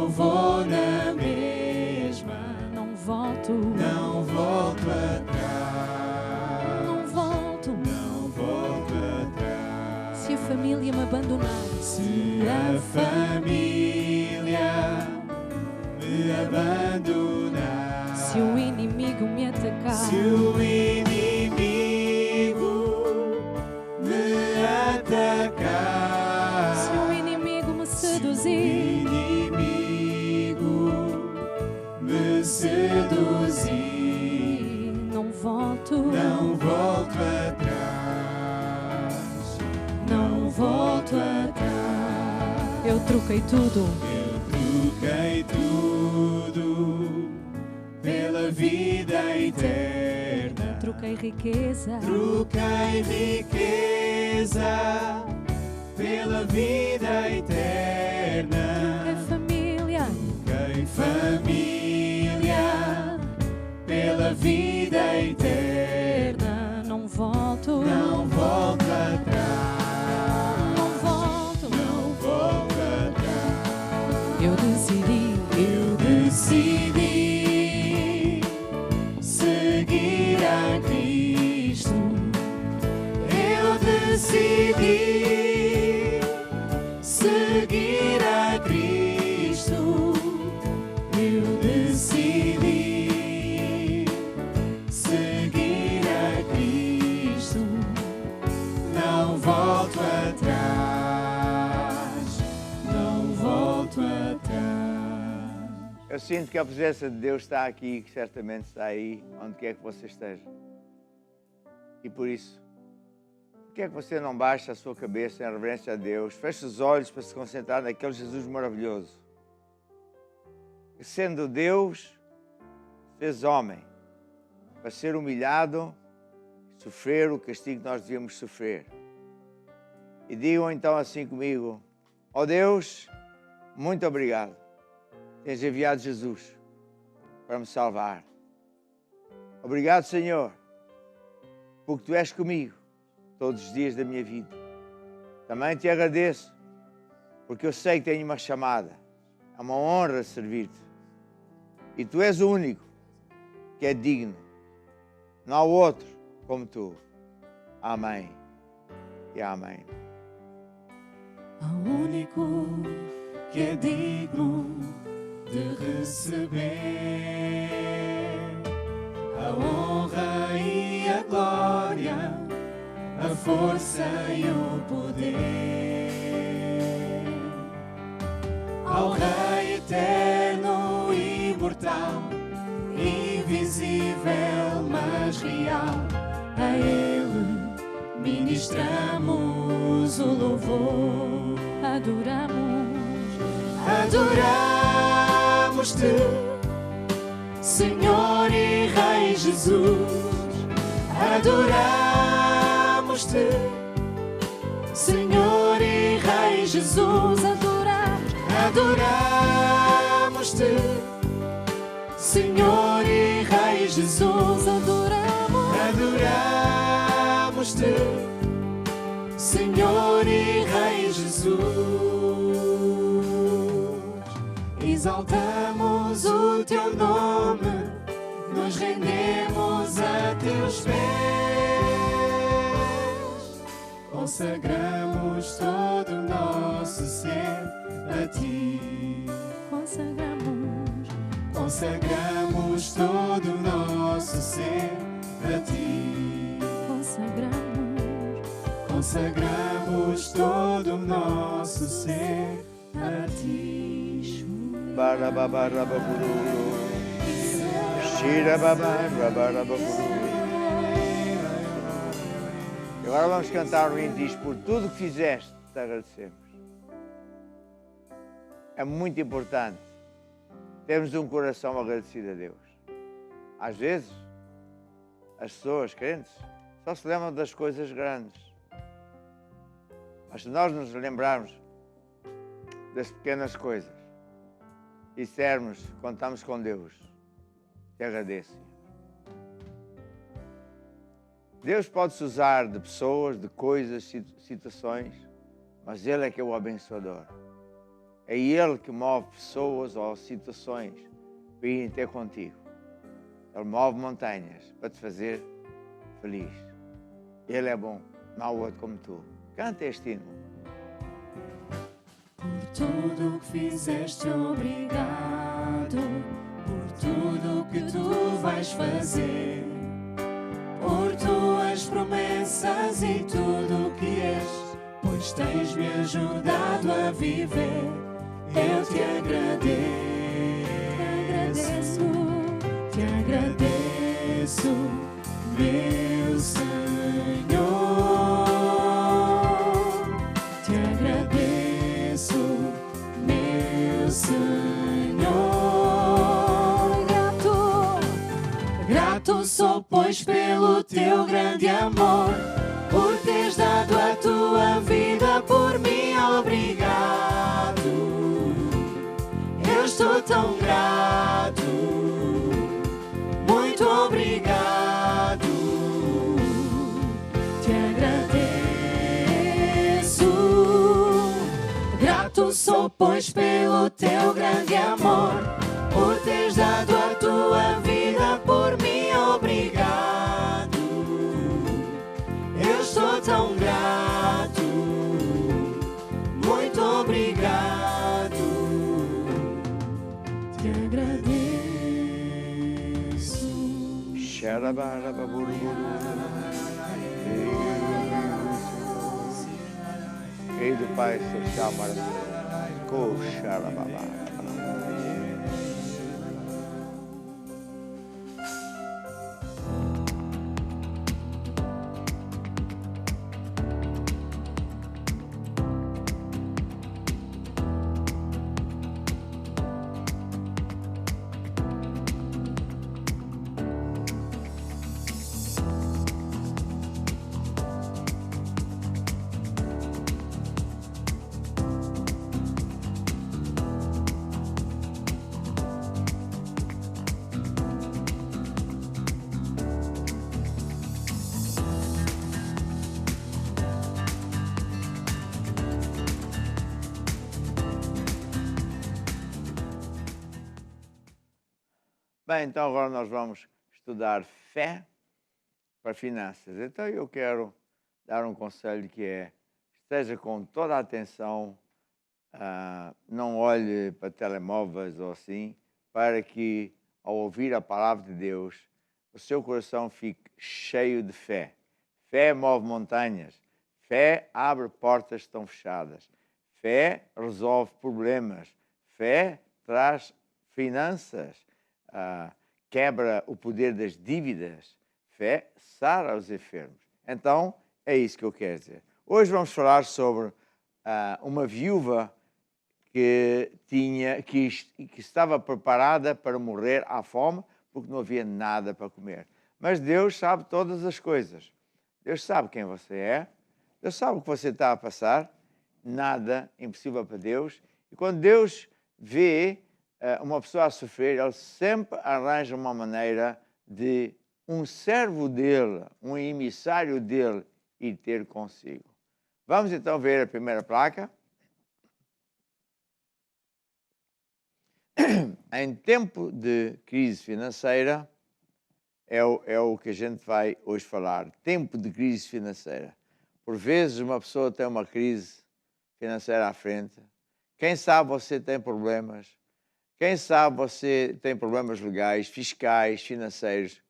vou na mesma. não volto, Não volto atrás, não volto. não volto atrás. Se a família me abandonar, Se a família me abandonar, se o inimigo me atacar, se o inimigo me atacar, se o inimigo me se o seduzir, inimigo me seduzir, não volto, não volto atrás, não volto atrás. eu troquei tudo Eu troquei tudo pela vida eterna. Troquei riqueza, Troquei riqueza pela vida eterna. troquei família, Troquei família pela vida eterna. não volto, Não volto atrás. não volto. Não volto atrás. Eu decidi seguir a Cristo. Eu decidi seguir a Cristo. Eu decidi seguir a Cristo. Não volto atrás. Não volto atrás. Eu sinto que a presença de Deus está aqui, que certamente está aí, onde quer que você esteja. E por isso, por que é que você não baixa a sua cabeça em reverência a Deus, fecha os olhos para se concentrar naquele Jesus maravilhoso, que sendo Deus, fez homem, para ser humilhado e sofrer o castigo que nós devíamos sofrer. E digam então assim comigo: ó Deus, muito obrigado. Tens enviado Jesus para me salvar. Obrigado, Senhor, porque Tu és comigo todos os dias da minha vida. Também Te agradeço, porque eu sei que tenho uma chamada. É uma honra servir-Te. E Tu és o único que é digno. Não há outro como Tu. Amém e amém. Há um único que é digno de receber a honra e a glória, a força e o poder. Ao Rei eterno e imortal, invisível mas real, a Ele ministramos o louvor. Adoramos-te, Senhor e Rei Jesus. Adoramos-te, Senhor e Rei Jesus. Adoramos-te, Senhor e Rei Jesus. Adoramos-te, Senhor e Rei Jesus. Exaltamos o Teu nome, nos rendemos a Teus pés. Consagramos todo o nosso ser a Ti. Consagramos todo o nosso ser a Ti. Consagramos todo o nosso ser a Ti. E agora vamos cantar o hino que diz: por tudo que fizeste, te agradecemos. É muito importante termos um coração agradecido a Deus. Às vezes, as pessoas crentes só se lembram das coisas grandes. Mas se nós nos lembrarmos das pequenas coisas e dissermos, contamos com Deus, te agradeço. Deus pode-se usar de pessoas, de coisas, situações, mas Ele é que é o abençoador. É Ele que move pessoas ou situações para irem ter contigo. Ele move montanhas para te fazer feliz. Ele é bom, não há outro como Tu. Canta este hino. Por tudo que fizeste, obrigado. Por tudo que Tu vais fazer. Por Tuas promessas e tudo o que és, pois tens-me ajudado a viver. Eu te agradeço, meu Senhor. Te agradeço, meu Senhor. Grato sou, pois, pelo teu grande amor, por teres dado a tua vida por mim, obrigado. Eu estou tão grato, muito obrigado. Te agradeço. Grato sou, pois, pelo teu grande amor, por teres dado a tua vida por mim, obrigado. Eu estou tão grato, muito obrigado. Te agradeço. Querido Pai Celestial, Coxarababá. Bem, então agora nós vamos estudar fé para finanças. Então eu quero dar um conselho que é: esteja com toda a atenção, não olhe para telemóveis ou assim, para que ao ouvir a palavra de Deus, o seu coração fique cheio de fé. Fé move montanhas, fé abre portas que estão fechadas, fé resolve problemas, fé traz finanças, quebra o poder das dívidas, fé sara os enfermos. Então, é isso que eu quero dizer. Hoje vamos falar sobre uma viúva que estava preparada para morrer à fome porque não havia nada para comer. Mas Deus sabe todas as coisas. Deus sabe quem você é, Deus sabe o que você está a passar, nada impossível para Deus. E quando Deus vê uma pessoa a sofrer, Ele sempre arranja uma maneira de um servo dele, um emissário dele, ir ter consigo. Vamos então ver a primeira placa. Em tempo de crise financeira, é o que a gente vai hoje falar. Tempo de crise financeira. Por vezes uma pessoa tem uma crise financeira à frente. Quem sabe você tem problemas. Quem sabe você tem problemas legais, fiscais, financeiros.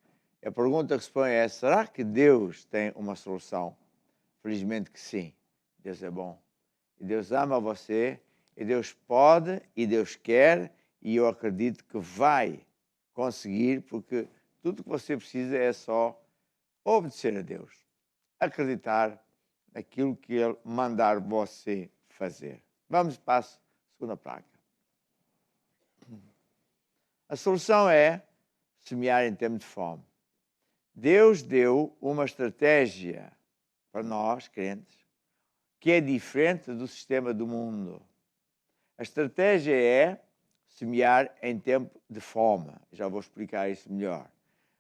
A pergunta que se põe é: será que Deus tem uma solução? Felizmente que sim. Deus é bom. E Deus ama você. E Deus pode. E Deus quer. E eu acredito que vai conseguir, porque tudo que você precisa é só obedecer a Deus. Acreditar naquilo que Ele mandar você fazer. Vamos para a segunda placa. A solução é semear em tempo de fome. Deus deu uma estratégia para nós, crentes, que é diferente do sistema do mundo. A estratégia é semear em tempo de fome. Já vou explicar isso melhor.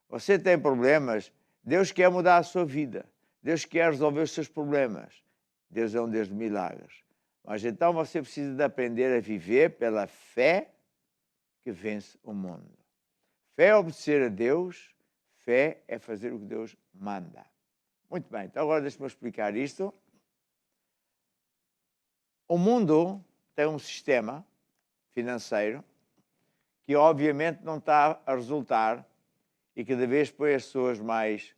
Você tem problemas, Deus quer mudar a sua vida. Deus quer resolver os seus problemas. Deus é um Deus de milagres. Mas então você precisa de aprender a viver pela fé que vence o mundo. Fé é obedecer a Deus, fé é fazer o que Deus manda. Muito bem, então agora deixa-me explicar isto. O mundo tem um sistema financeiro que obviamente não está a resultar e cada vez põe as pessoas mais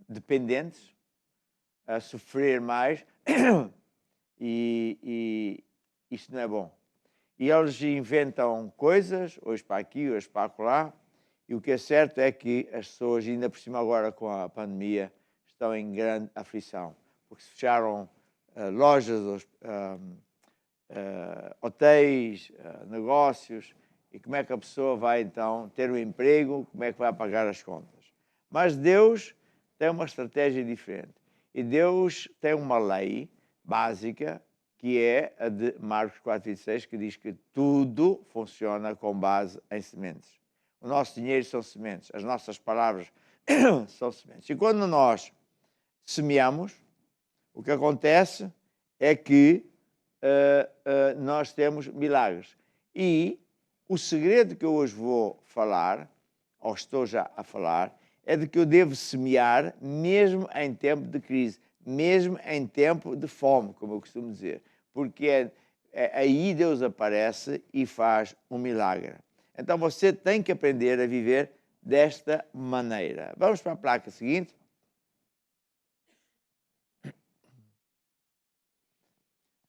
dependentes, a sofrer mais e isso não é bom. E eles inventam coisas, hoje para aqui, hoje para lá, e o que é certo é que as pessoas, ainda por cima agora com a pandemia, estão em grande aflição, porque se fecharam lojas, hotéis, negócios, E como é que a pessoa vai, então, ter um emprego, como é que vai pagar as contas. Mas Deus tem uma estratégia diferente. E Deus tem uma lei básica, que é a de Marcos 4,26, que diz que tudo funciona com base em sementes. O nosso dinheiro são sementes, as nossas palavras são sementes. E quando nós semeamos, o que acontece é que nós temos milagres. E o segredo que eu hoje vou falar, ou estou já a falar, é de que eu devo semear mesmo em tempo de crise, mesmo em tempo de fome, como eu costumo dizer. Porque aí Deus aparece e faz um milagre. Então você tem que aprender a viver desta maneira. Vamos para a placa seguinte.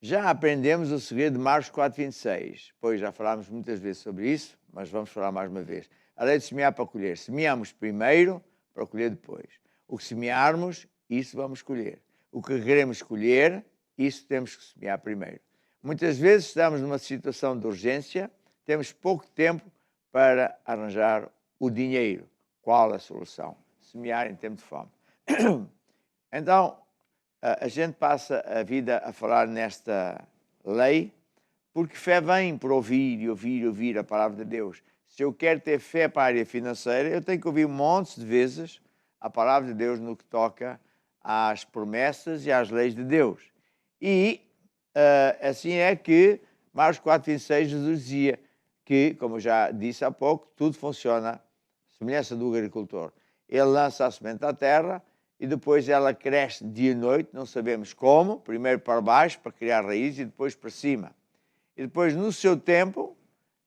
Já aprendemos o segredo de Marcos 4,26. Pois já falámos muitas vezes sobre isso, mas vamos falar mais uma vez. A lei de semear para colher. Semeamos primeiro para colher depois. O que semearmos, isso vamos colher. O que queremos colher, isso temos que semear primeiro. Muitas vezes estamos numa situação de urgência, temos pouco tempo para arranjar o dinheiro. Qual a solução? Semear em tempo de fome. Então, a gente passa a vida a falar nesta lei, porque fé vem por ouvir e ouvir e ouvir a palavra de Deus. Se eu quero ter fé para a área financeira, eu tenho que ouvir montes de vezes a palavra de Deus no que toca às promessas e às leis de Deus. E assim é que Marcos 4,26 Jesus dizia que, como eu já disse há pouco, tudo funciona à semelhança do agricultor. Ele lança a semente à terra e depois ela cresce dia e noite, não sabemos como, primeiro para baixo para criar raízes e depois para cima. E depois, no seu tempo,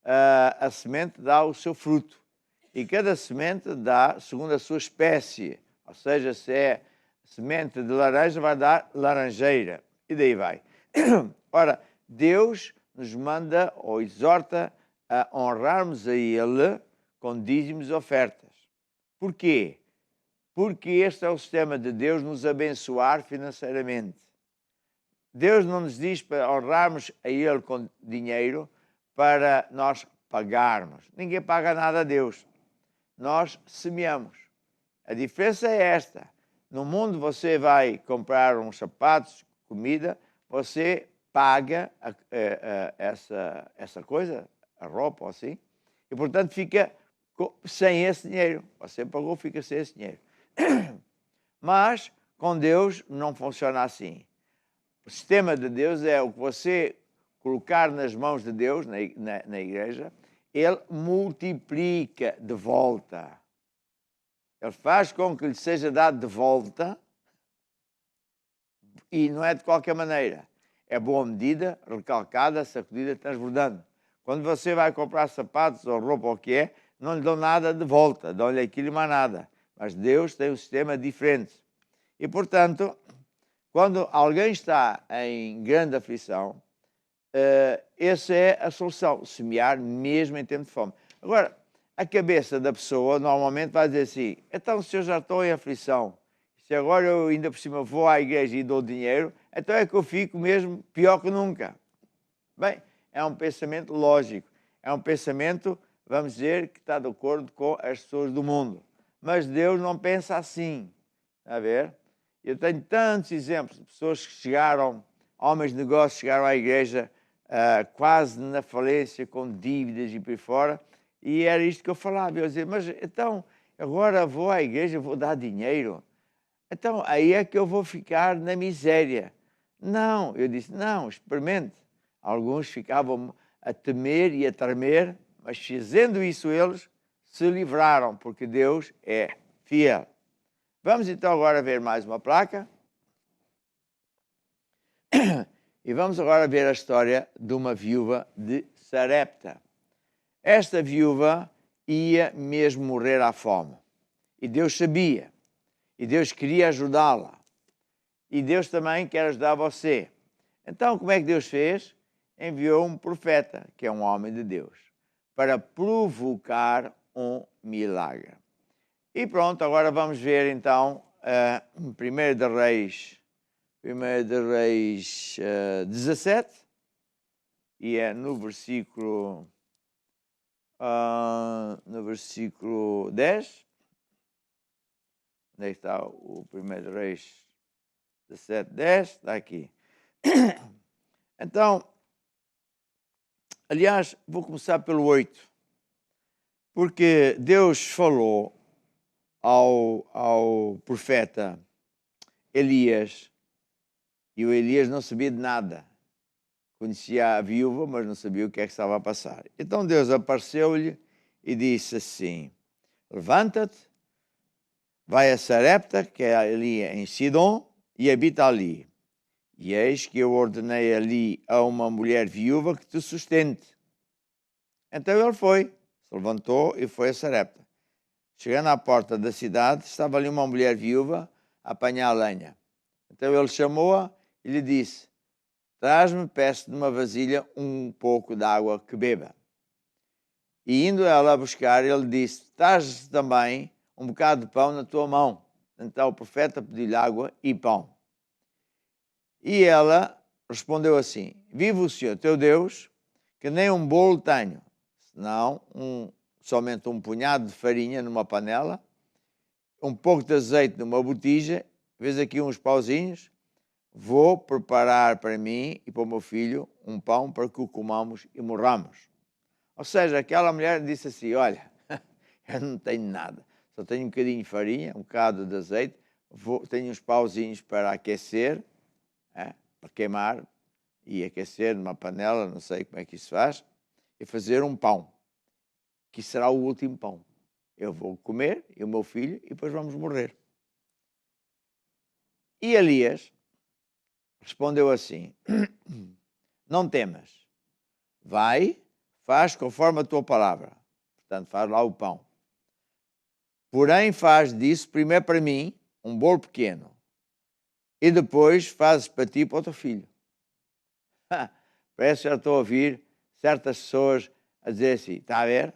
a semente dá o seu fruto. E cada semente dá segundo a sua espécie. Ou seja, se é semente de laranja, vai dar laranjeira. E daí vai. Ora, Deus nos manda ou exorta a honrarmos a Ele com dízimos e ofertas. Porquê? Porque este é o sistema de Deus nos abençoar financeiramente. Deus não nos diz para honrarmos a Ele com dinheiro para nós pagarmos. Ninguém paga nada a Deus. Nós semeamos. A diferença é esta. No mundo você vai comprar uns sapatos, comida, você paga essa coisa, a roupa ou assim, e portanto fica sem esse dinheiro. Você pagou, fica sem esse dinheiro. Mas com Deus não funciona assim. O sistema de Deus é o que você colocar nas mãos de Deus, na igreja, Ele multiplica de volta. Ele faz com que lhe seja dado de volta e não é de qualquer maneira. É boa medida, recalcada, sacudida, transbordando. Quando você vai comprar sapatos ou roupa ou o que é, não lhe dão nada de volta, dão-lhe aquilo e mais nada. Mas Deus tem um sistema diferente. E, portanto, quando alguém está em grande aflição, essa é a solução, semear mesmo em tempo de fome. Agora, a cabeça da pessoa normalmente vai dizer assim, então se eu já estou em aflição, se agora eu ainda por cima vou à igreja e dou dinheiro, então é que eu fico mesmo pior que nunca. Bem, é um pensamento lógico, é um pensamento, vamos dizer, que está de acordo com as pessoas do mundo. Mas Deus não pensa assim, está a ver? Eu tenho tantos exemplos de pessoas que chegaram, homens de negócios chegaram à igreja quase na falência, com dívidas e por aí fora, e era isto que eu falava. Eu dizia, mas então, agora vou à igreja, vou dar dinheiro, então aí é que eu vou ficar na miséria. Não, eu disse, não, experimente. Alguns ficavam a temer e a tremer, mas fazendo isso eles se livraram, porque Deus é fiel. Vamos então agora ver mais uma placa. E vamos agora ver a história de uma viúva de Sarepta. Esta viúva ia mesmo morrer à fome. E Deus sabia. E Deus queria ajudá-la. E Deus também quer ajudar você. Então, como é que Deus fez? Enviou um profeta, que é um homem de Deus, para provocar um milagre. E pronto, agora vamos ver então 1 de Reis 17, e é no versículo no versículo 10. Onde é que está o 1 Reis 17, 10? Está aqui. Então, aliás, vou começar pelo 8. Porque Deus falou ao profeta Elias, e o Elias não sabia de nada. Conhecia a viúva, mas não sabia o que é que estava a passar. Então Deus apareceu-lhe e disse assim: levanta-te, vai a Sarepta, que é ali em Sidom, e habita ali. E eis que eu ordenei ali a uma mulher viúva que te sustente. Então ele foi, se levantou e foi a Sarepta. Chegando à porta da cidade, estava ali uma mulher viúva a apanhar a lenha. Então ele chamou-a e lhe disse: traz-me, peço de uma vasilha, um pouco de água que beba. E indo ela a buscar, ele disse: traz também um bocado de pão na tua mão. Então o profeta pediu-lhe água e pão. E ela respondeu assim: vive o Senhor teu Deus, que nem um bolo tenho, senão somente um punhado de farinha numa panela, um pouco de azeite numa botija, vês aqui uns pauzinhos, vou preparar para mim e para o meu filho um pão para que o comamos e morramos. Ou seja, aquela mulher disse assim: olha, eu não tenho nada, só tenho um bocadinho de farinha, um bocado de azeite, tenho uns pauzinhos para aquecer, para queimar e aquecer numa panela, não sei como é que isso faz, e fazer um pão, que será o último pão. Eu vou comer, e o meu filho, e depois vamos morrer. E Elias respondeu assim: não temas, vai, faz conforme a tua palavra. Portanto, faz lá o pão. Porém, faz disso primeiro para mim um bolo pequeno, e depois fazes para ti e para o teu filho. Parece que já estou a ouvir certas pessoas a dizer assim: está a ver?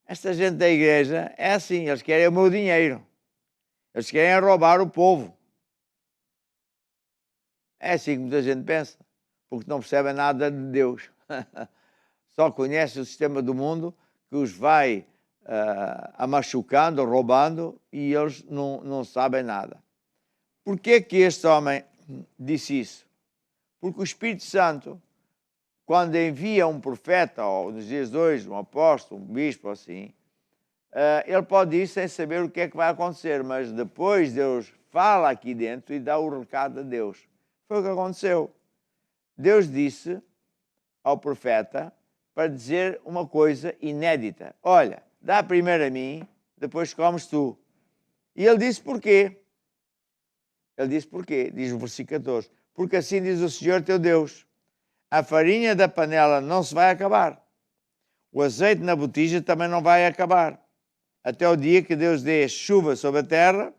Esta gente da igreja é assim, eles querem o meu dinheiro. Eles querem roubar o povo. É assim que muita gente pensa, porque não percebem nada de Deus. Só conhecem o sistema do mundo que os vai machucando, roubando, e eles não sabem nada. Por que que este homem disse isso? Porque o Espírito Santo, quando envia um profeta, ou nos dias de hoje, um apóstolo, um bispo, assim, ele pode ir sem saber o que é que vai acontecer, mas depois Deus fala aqui dentro e dá o recado a Deus. Foi o que aconteceu. Deus disse ao profeta para dizer uma coisa inédita: olha, dá primeiro a mim, depois comes tu. E ele disse porquê. Ele disse porquê, diz o versículo 14: porque assim diz o Senhor teu Deus, a farinha da panela não se vai acabar, o azeite na botija também não vai acabar, até o dia que Deus dê chuva sobre a terra,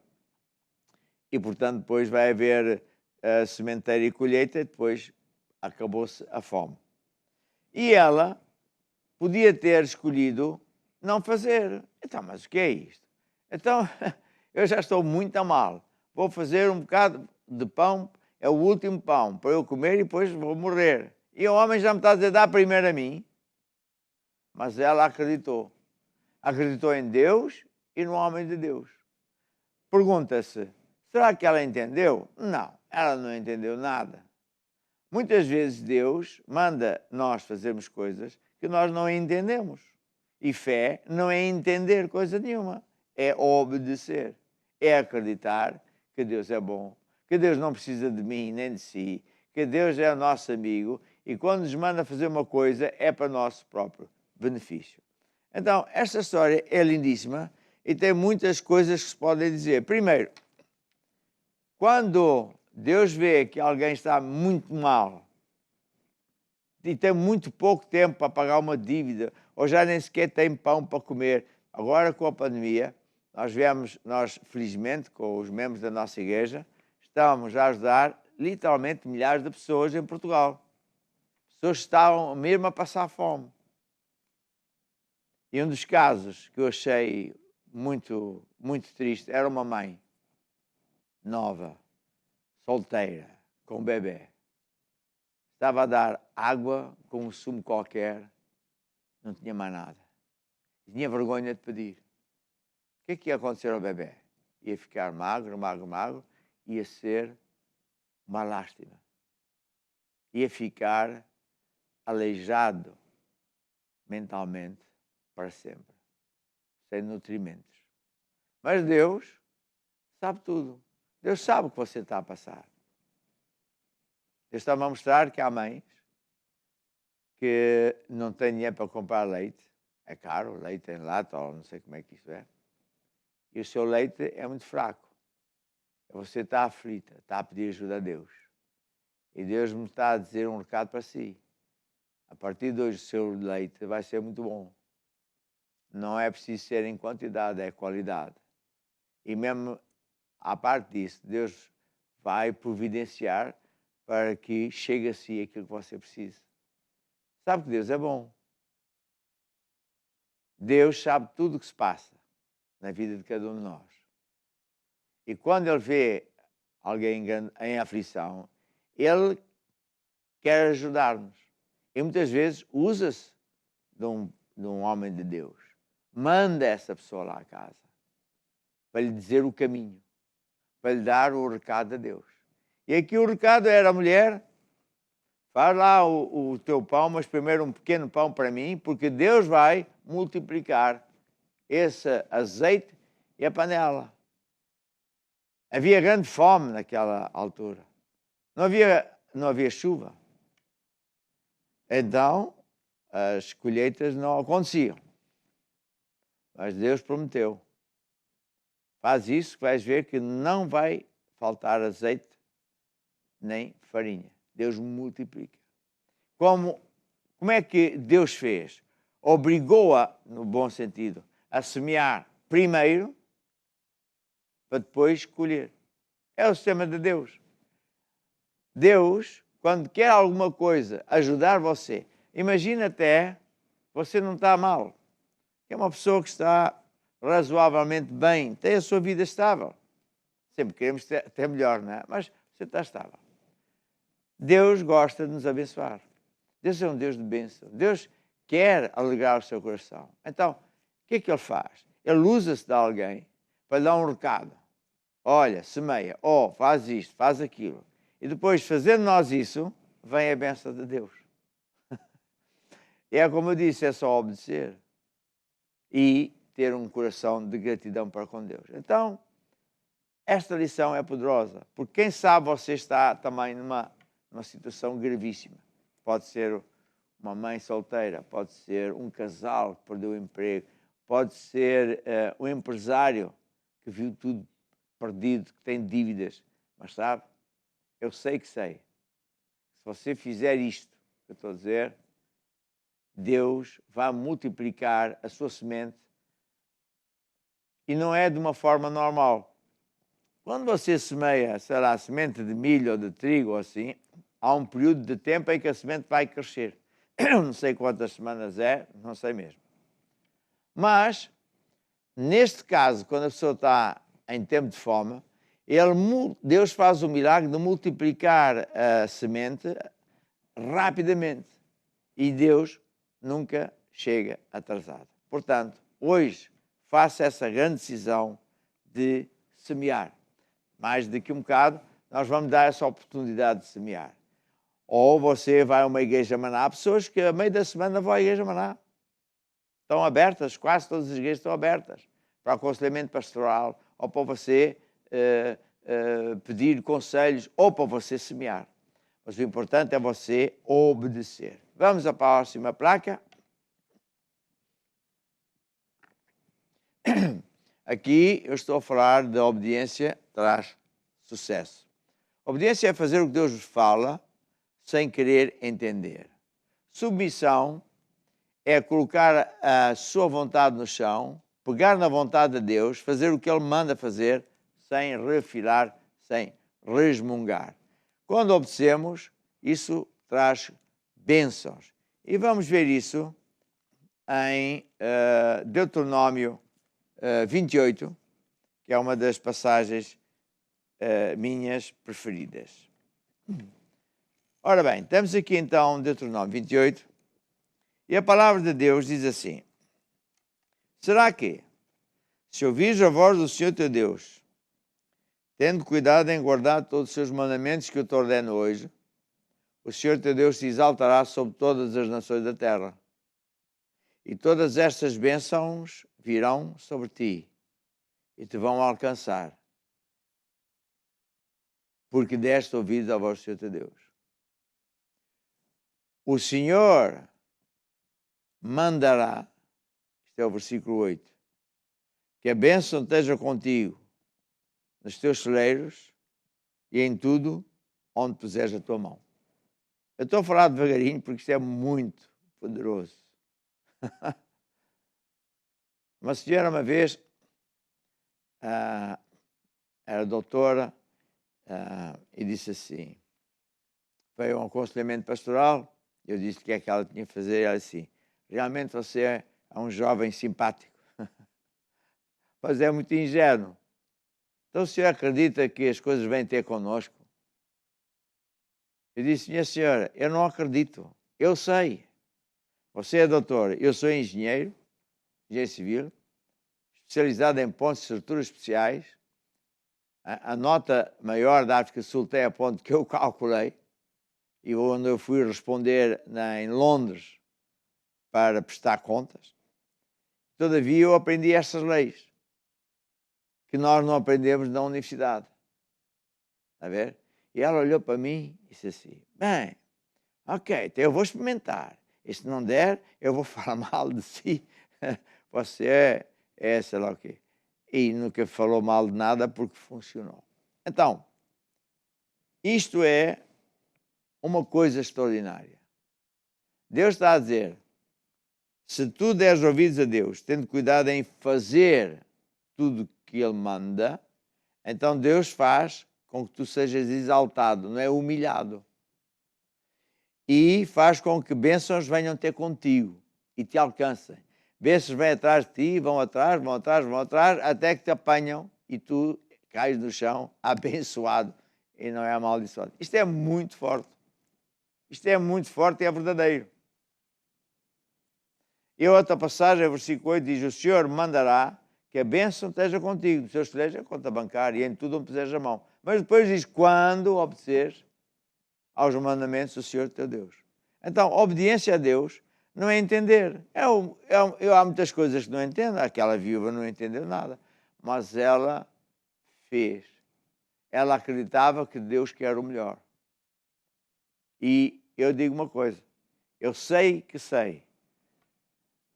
e portanto depois vai haver sementeira e colheita, e depois acabou-se a fome. E ela podia ter escolhido não fazer. Então, mas o que é isto? Então, eu já estou muito a mal, vou fazer um bocado de pão, é o último pão para eu comer e depois vou morrer. E o homem já me está a dizer: dá primeiro a mim. Mas ela acreditou. Acreditou em Deus e no homem de Deus. Pergunta-se: será que ela entendeu? Não, ela não entendeu nada. Muitas vezes Deus manda nós fazermos coisas que nós não entendemos. E fé não é entender coisa nenhuma, é obedecer. É acreditar que Deus é bom, que Deus não precisa de mim nem de si, que Deus é o nosso amigo, e quando nos manda fazer uma coisa é para o nosso próprio benefício. Então, esta história é lindíssima e tem muitas coisas que se podem dizer. Primeiro, quando Deus vê que alguém está muito mal e tem muito pouco tempo para pagar uma dívida, ou já nem sequer tem pão para comer, agora com a pandemia, nós felizmente, com os membros da nossa igreja, estamos a ajudar literalmente milhares de pessoas em Portugal. Pessoas que estavam mesmo a passar fome. E um dos casos que eu achei muito, muito triste era uma mãe nova, solteira, com um bebê. Estava a dar água com um sumo qualquer, não tinha mais nada. Tinha vergonha de pedir. O que ia acontecer ao bebê? Ia ficar magro, magro, magro, ia ser uma lástima. Ia ficar aleijado mentalmente para sempre, sem nutrimentos. Mas Deus sabe tudo. Deus sabe o que você está a passar. Deus está a mostrar que há mães que não têm dinheiro para comprar leite. É caro, leite em lata, ou não sei como é que isso é. E o seu leite é muito fraco. Você está aflita, está a pedir ajuda a Deus. E Deus me está a dizer um recado para si. A partir de hoje o seu leite vai ser muito bom. Não é preciso ser em quantidade, é qualidade. E mesmo à parte disso, Deus vai providenciar para que chegue a si aquilo que você precisa. Sabe que Deus é bom. Deus sabe tudo o que se passa na vida de cada um de nós. E quando Ele vê alguém em aflição, Ele quer ajudar-nos. E muitas vezes usa-se de um homem de Deus. Manda essa pessoa lá à casa para lhe dizer o caminho, para lhe dar o recado a Deus. E aqui o recado era: mulher, faz lá o teu pão, mas primeiro um pequeno pão para mim, porque Deus vai multiplicar esse azeite e a panela. Havia grande fome naquela altura. Não havia chuva. Então, as colheitas não aconteciam. Mas Deus prometeu. Faz isso que vais ver que não vai faltar azeite nem farinha. Deus multiplica. Como é que Deus fez? Obrigou-a, no bom sentido, a semear primeiro para depois colher. É o sistema de Deus. Deus, quando quer alguma coisa ajudar você, imagina até você não está mal. É uma pessoa que está razoavelmente bem, tem a sua vida estável. Sempre queremos ter melhor, não é? Mas você está estável. Deus gosta de nos abençoar. Deus é um Deus de bênção. Deus quer alegrar o seu coração. Então, o que é que Ele faz? Ele usa-se de alguém para lhe dar um recado. Olha, semeia, faz isto, faz aquilo. E depois, fazendo nós isso, vem a bênção de Deus. E é como eu disse, é só obedecer e ter um coração de gratidão para com Deus. Então, esta lição é poderosa, porque quem sabe você está também numa situação gravíssima. Pode ser uma mãe solteira, pode ser um casal que perdeu o emprego, pode ser um empresário que viu tudo perdido, que tem dívidas. Mas sabe, eu sei que sei. Se você fizer isto que eu estou a dizer, Deus vai multiplicar a sua semente e não é de uma forma normal. Quando você semeia, sei lá, semente de milho ou de trigo ou assim, há um período de tempo em que a semente vai crescer. Eu não sei quantas semanas é, não sei mesmo. Mas, neste caso, quando a pessoa está em tempo de fome, Deus faz o milagre de multiplicar a semente rapidamente. E Deus nunca chega atrasado. Portanto, hoje, faça essa grande decisão de semear. Mais daqui um bocado, nós vamos dar essa oportunidade de semear. Ou você vai a uma igreja Maná. Há pessoas que a meio da semana vão à igreja Maná. Estão abertas, quase todas as igrejas estão abertas para aconselhamento pastoral, ou para você pedir conselhos, ou para você semear. Mas o importante é você obedecer. Vamos à próxima placa. Aqui eu estou a falar da obediência traz sucesso. Obediência é fazer o que Deus vos fala sem querer entender. Submissão é colocar a sua vontade no chão, pegar na vontade de Deus, fazer o que Ele manda fazer, sem refilar, sem resmungar. Quando obedecemos, isso traz bênçãos. E vamos ver isso em Deuteronômio 28, que é uma das passagens minhas preferidas. Ora bem, estamos aqui então Deuteronômio 28, e a palavra de Deus diz assim: Será que, se ouvires a voz do Senhor teu Deus, tendo cuidado em guardar todos os seus mandamentos que eu te ordeno hoje, o Senhor teu Deus se exaltará sobre todas as nações da terra. E todas estas bênçãos virão sobre ti e te vão alcançar, porque deste ouvidos à voz do Senhor teu Deus. O Senhor mandará, este é o versículo 8, que a bênção esteja contigo nos teus celeiros e em tudo onde puseres a tua mão. Eu estou a falar devagarinho porque isto é muito poderoso. Uma senhora uma vez era doutora e disse assim, veio a um aconselhamento pastoral, eu disse o que é que ela tinha que fazer, e ela disse assim, realmente você é um jovem simpático, mas é muito ingênuo. Então o senhor acredita que as coisas vêm ter connosco? Eu disse, minha senhora, eu não acredito, eu sei. Você é doutor, eu sou engenheiro civil, especializado em pontos de estruturas especiais. A nota maior da África do Sul tem a ponto que eu calculei, e onde eu fui responder em Londres para prestar contas. Todavia eu aprendi estas leis, que nós não aprendemos na universidade. Está a ver? E ela olhou para mim e disse assim, bem, ok, então eu vou experimentar. E se não der, eu vou falar mal de si. Você é sei lá o quê. E nunca falou mal de nada porque funcionou. Então, isto é uma coisa extraordinária. Deus está a dizer, se tu deres ouvidos a Deus, tendo cuidado em fazer tudo que Ele manda, então Deus faz com que tu sejas exaltado, não é humilhado. E faz com que bênçãos venham ter contigo e te alcancem. Bênçãos vêm atrás de ti, vão atrás, até que te apanham e tu cais no chão abençoado e não é amaldiçoado. Isto é muito forte. Isto é muito forte e é verdadeiro. E outra passagem, versículo 8, diz, o Senhor mandará que a bênção esteja contigo, no seu esteja a conta bancária e em tudo onde puseres a mão. Mas depois diz, quando obedeceres aos mandamentos do Senhor teu Deus. Então, obediência a Deus não é entender. Há muitas coisas que não entendo. Aquela viúva não entendeu nada. Mas ela fez. Ela acreditava que Deus quer o melhor. E eu digo uma coisa. Eu sei que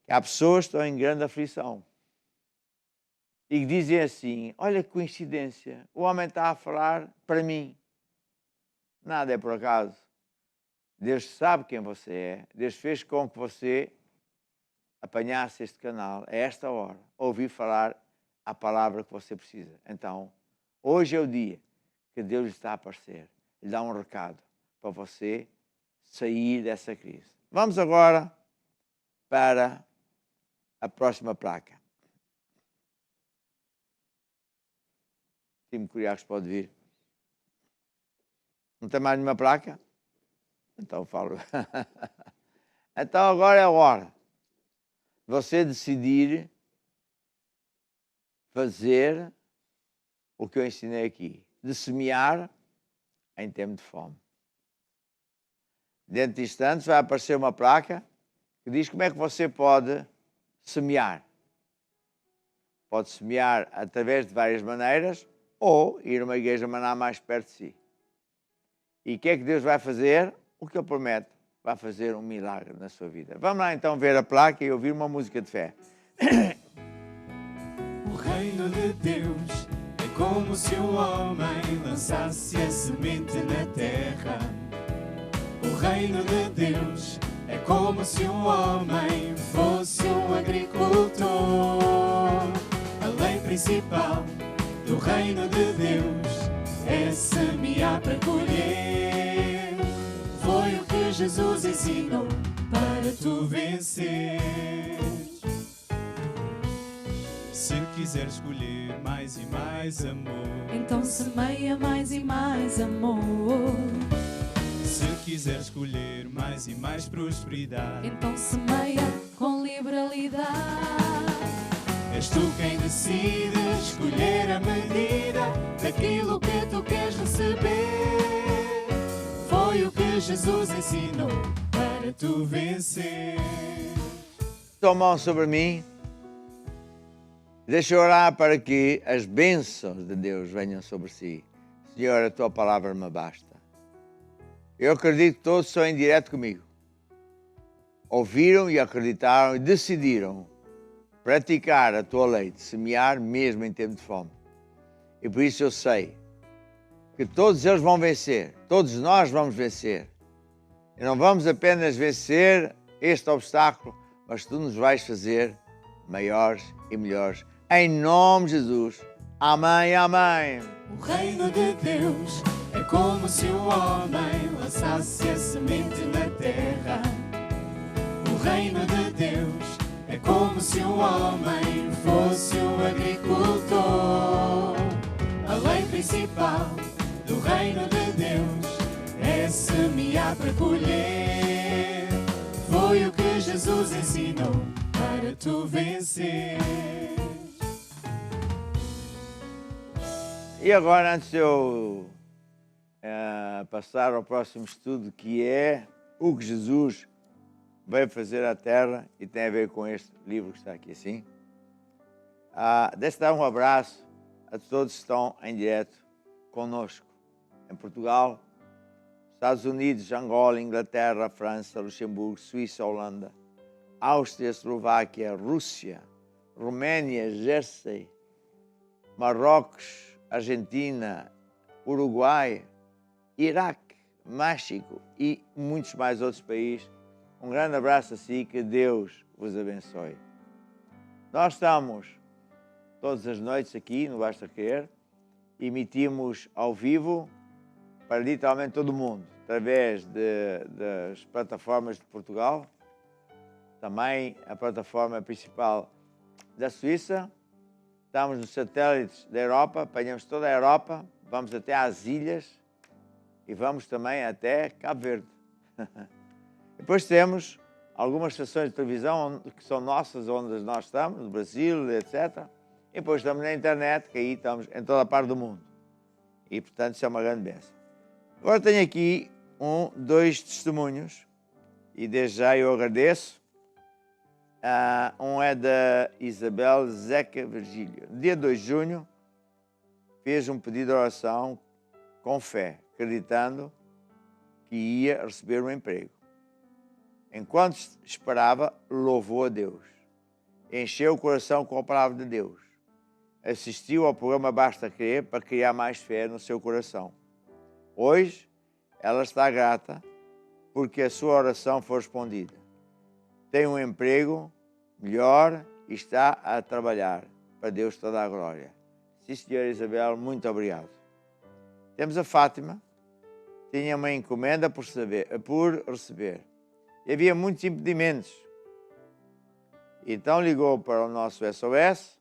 há pessoas que estão em grande aflição. E que dizem assim, olha que coincidência, o homem está a falar para mim. Nada é por acaso. Deus sabe quem você é. Deus fez com que você apanhasse este canal, a esta hora, ouvir falar a palavra que você precisa. Então, hoje é o dia que Deus lhe está a aparecer. Lhe dá um recado para você sair dessa crise. Vamos agora para a próxima placa. Time Curiacos pode vir. Não tem mais nenhuma placa? Então falo. Então agora é a hora de você decidir fazer o que eu ensinei aqui. De semear em tempo de fome. Dentro de instantes vai aparecer uma placa que diz como é que você pode semear. Pode semear através de várias maneiras ou ir a uma igreja maná mais perto de si. E o que é que Deus vai fazer? O que Ele promete, vai fazer um milagre na sua vida. Vamos lá então ver a placa e ouvir uma música de fé. O reino de Deus é como se um homem lançasse a semente na terra. O reino de Deus é como se um homem fosse um agricultor. A lei principal do reino de Deus é semear para colher. Foi o que Jesus ensinou para tu vencer. Se quiseres escolher mais e mais amor, então semeia mais e mais amor. se quiseres escolher mais e mais prosperidade, Então semeia com liberalidade. tu quem decide escolher a medida daquilo que tu queres receber. Foi o que Jesus ensinou para tu vencer. Tua mão sobre mim. Deixa eu orar para que as bênçãos de Deus venham sobre si. Senhor, a tua palavra me basta. Eu acredito que todos são em direto comigo. Ouviram e acreditaram e decidiram praticar a tua lei, de semear mesmo em tempo de fome. E por isso eu sei que todos eles vão vencer, todos nós vamos vencer. E não vamos apenas vencer este obstáculo, mas tu nos vais fazer maiores e melhores. Em nome de Jesus. Amém, amém. O reino de Deus é como se um homem lançasse a semente na terra. O reino de Deus é como se um homem fosse um agricultor. A lei principal do reino de Deus é semear para colher. Foi o que Jesus ensinou para tu vencer. E agora, antes de eu passar ao próximo estudo, que é o que Jesus veio fazer à Terra e tem a ver com este livro que está aqui assim. Deixa eu dar um abraço a todos que estão em direto conosco. Em Portugal, Estados Unidos, Angola, Inglaterra, França, Luxemburgo, Suíça, Holanda, Áustria, Eslováquia, Rússia, Roménia, Jersey, Marrocos, Argentina, Uruguai, Iraque, México e muitos mais outros países. Um grande abraço a si, que Deus vos abençoe. Nós estamos todas as noites aqui no Basta Querer, emitimos ao vivo para literalmente todo o mundo, através das plataformas de Portugal, também a plataforma principal da Suíça. Estamos nos satélites da Europa, apanhamos toda a Europa, vamos até às ilhas e vamos também até Cabo Verde. Depois temos algumas estações de televisão que são nossas, onde nós estamos, no Brasil, etc. E depois estamos na internet, que aí estamos em toda a parte do mundo. E, portanto, isso é uma grande bênção. Agora tenho aqui dois testemunhos, e desde já eu agradeço. Um é da Isabel Zeca Virgílio. Dia 2 de junho, fez um pedido de oração com fé, acreditando que ia receber um emprego. Enquanto esperava, louvou a Deus. Encheu o coração com a palavra de Deus. Assistiu ao programa Basta Crer para criar mais fé no seu coração. Hoje, ela está grata porque a sua oração foi respondida. Tem um emprego melhor e está a trabalhar. Para Deus toda a glória. Sim, senhora Isabel, muito obrigado. Temos a Fátima. Tinha uma encomenda por receber. E havia muitos impedimentos. Então ligou para o nosso SOS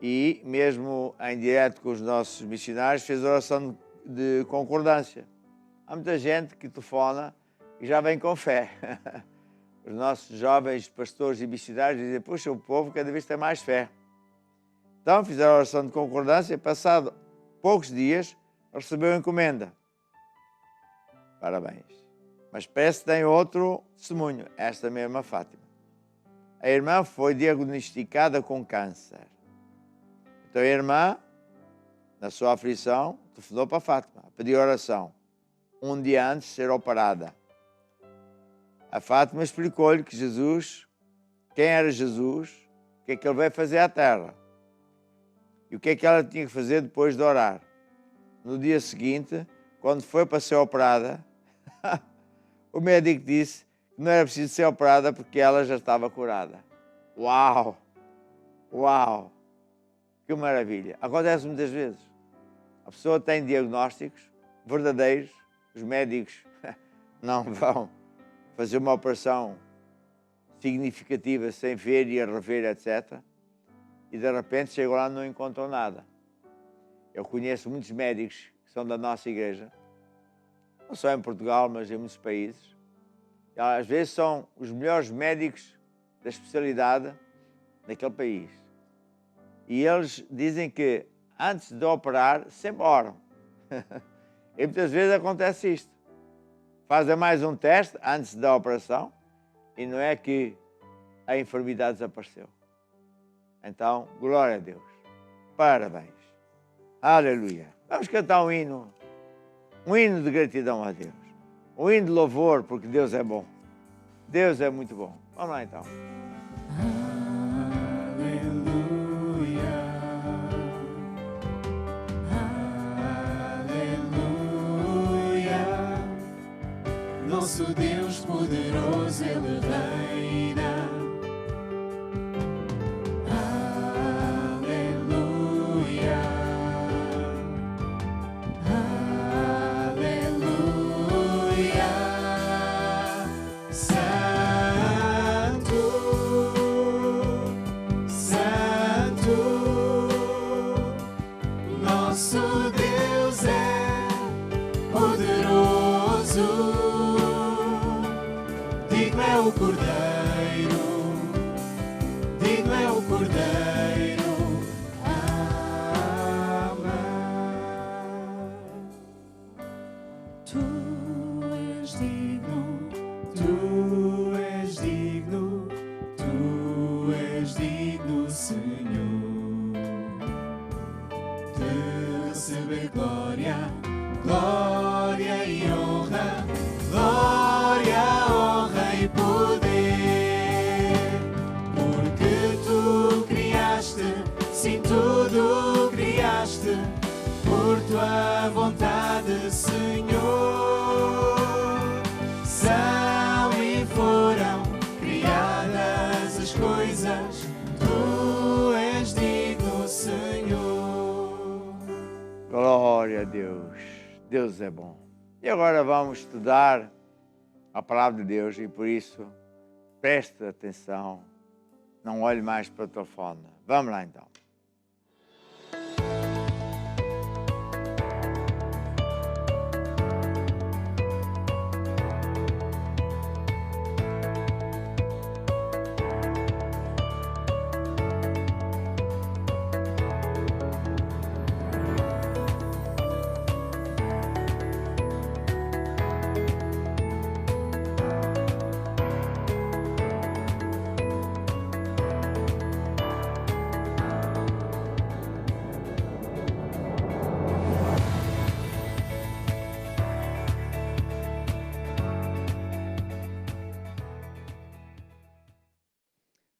e, mesmo em direto com os nossos missionários, fez oração de concordância. Há muita gente que telefona e já vem com fé. Os nossos jovens pastores e missionários dizem: puxa, o povo cada vez tem mais fé. Então fizeram a oração de concordância e, passado poucos dias, recebeu a encomenda. Parabéns. Mas parece que tem outro testemunho, esta mesma Fátima. A irmã foi diagnosticada com câncer. Então a irmã, na sua aflição, telefonou para a Fátima, pediu oração. Um dia antes de ser operada. A Fátima explicou-lhe que Jesus, quem era Jesus, o que é que ele veio fazer à terra e o que é que ela tinha que fazer depois de orar. No dia seguinte, quando foi para ser operada, o médico disse que não era preciso ser operada porque ela já estava curada. Uau! Uau! Que maravilha! Acontece muitas vezes. A pessoa tem diagnósticos verdadeiros, os médicos não vão fazer uma operação significativa sem ver e a rever, etc. E de repente chegam lá e não encontram nada. Eu conheço muitos médicos que são da nossa igreja, não só em Portugal, mas em muitos países. E às vezes são os melhores médicos da especialidade daquele país. e eles dizem que antes de operar sempre oram. E muitas vezes acontece isto. Fazem mais um teste antes da operação e não é que a enfermidade desapareceu. Então, glória a Deus. Parabéns. Aleluia. Vamos cantar um hino de gratidão a Deus. Um hino de louvor, porque Deus é bom. Deus é muito bom. Vamos lá então. Nosso Deus poderoso, Ele reina. Aleluia. Aleluia. Santo, Santo, nosso Deus é poderoso. Digno é o Cordeiro, digno é o Cordeiro, amém. Tu és digno, tu és digno, tu és digno, Senhor, de receber glória, glória e honra, glória, honra e poder, porque tu criaste, sim, tudo criaste, por tua vontade, Senhor. São e foram criadas as coisas, tu és digno, Senhor. Glória a Deus. Deus é bom. E agora vamos estudar a palavra de Deus e por isso preste atenção, não olhe mais para o telefone. Vamos lá então.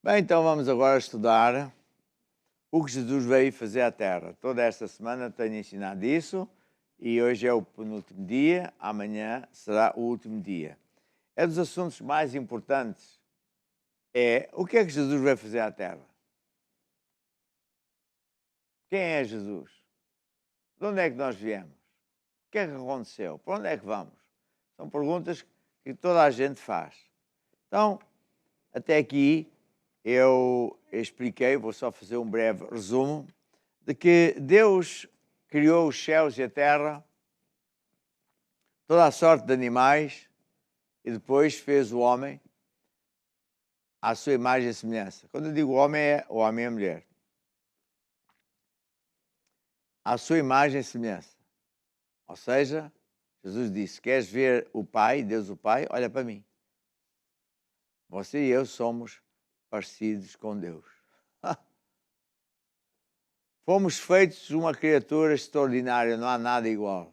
Bem, então vamos agora estudar o que Jesus veio fazer à Terra. Toda esta semana tenho ensinado isso e hoje é o penúltimo dia, amanhã será o último dia. É dos assuntos mais importantes. É o que é que Jesus veio fazer à Terra? Quem é Jesus? De onde é que nós viemos? O que é que aconteceu? Para onde é que vamos? São perguntas que toda a gente faz. Então, até aqui eu expliquei, vou só fazer um breve resumo, de que Deus criou os céus e a terra, toda a sorte de animais, e depois fez o homem à sua imagem e semelhança. Quando eu digo homem, é o homem e a mulher. À sua imagem e semelhança. Ou seja, Jesus disse, queres ver o Pai, Deus o Pai? Olha para mim. Você e eu somos parecidos com Deus. Fomos feitos uma criatura extraordinária, não há nada igual.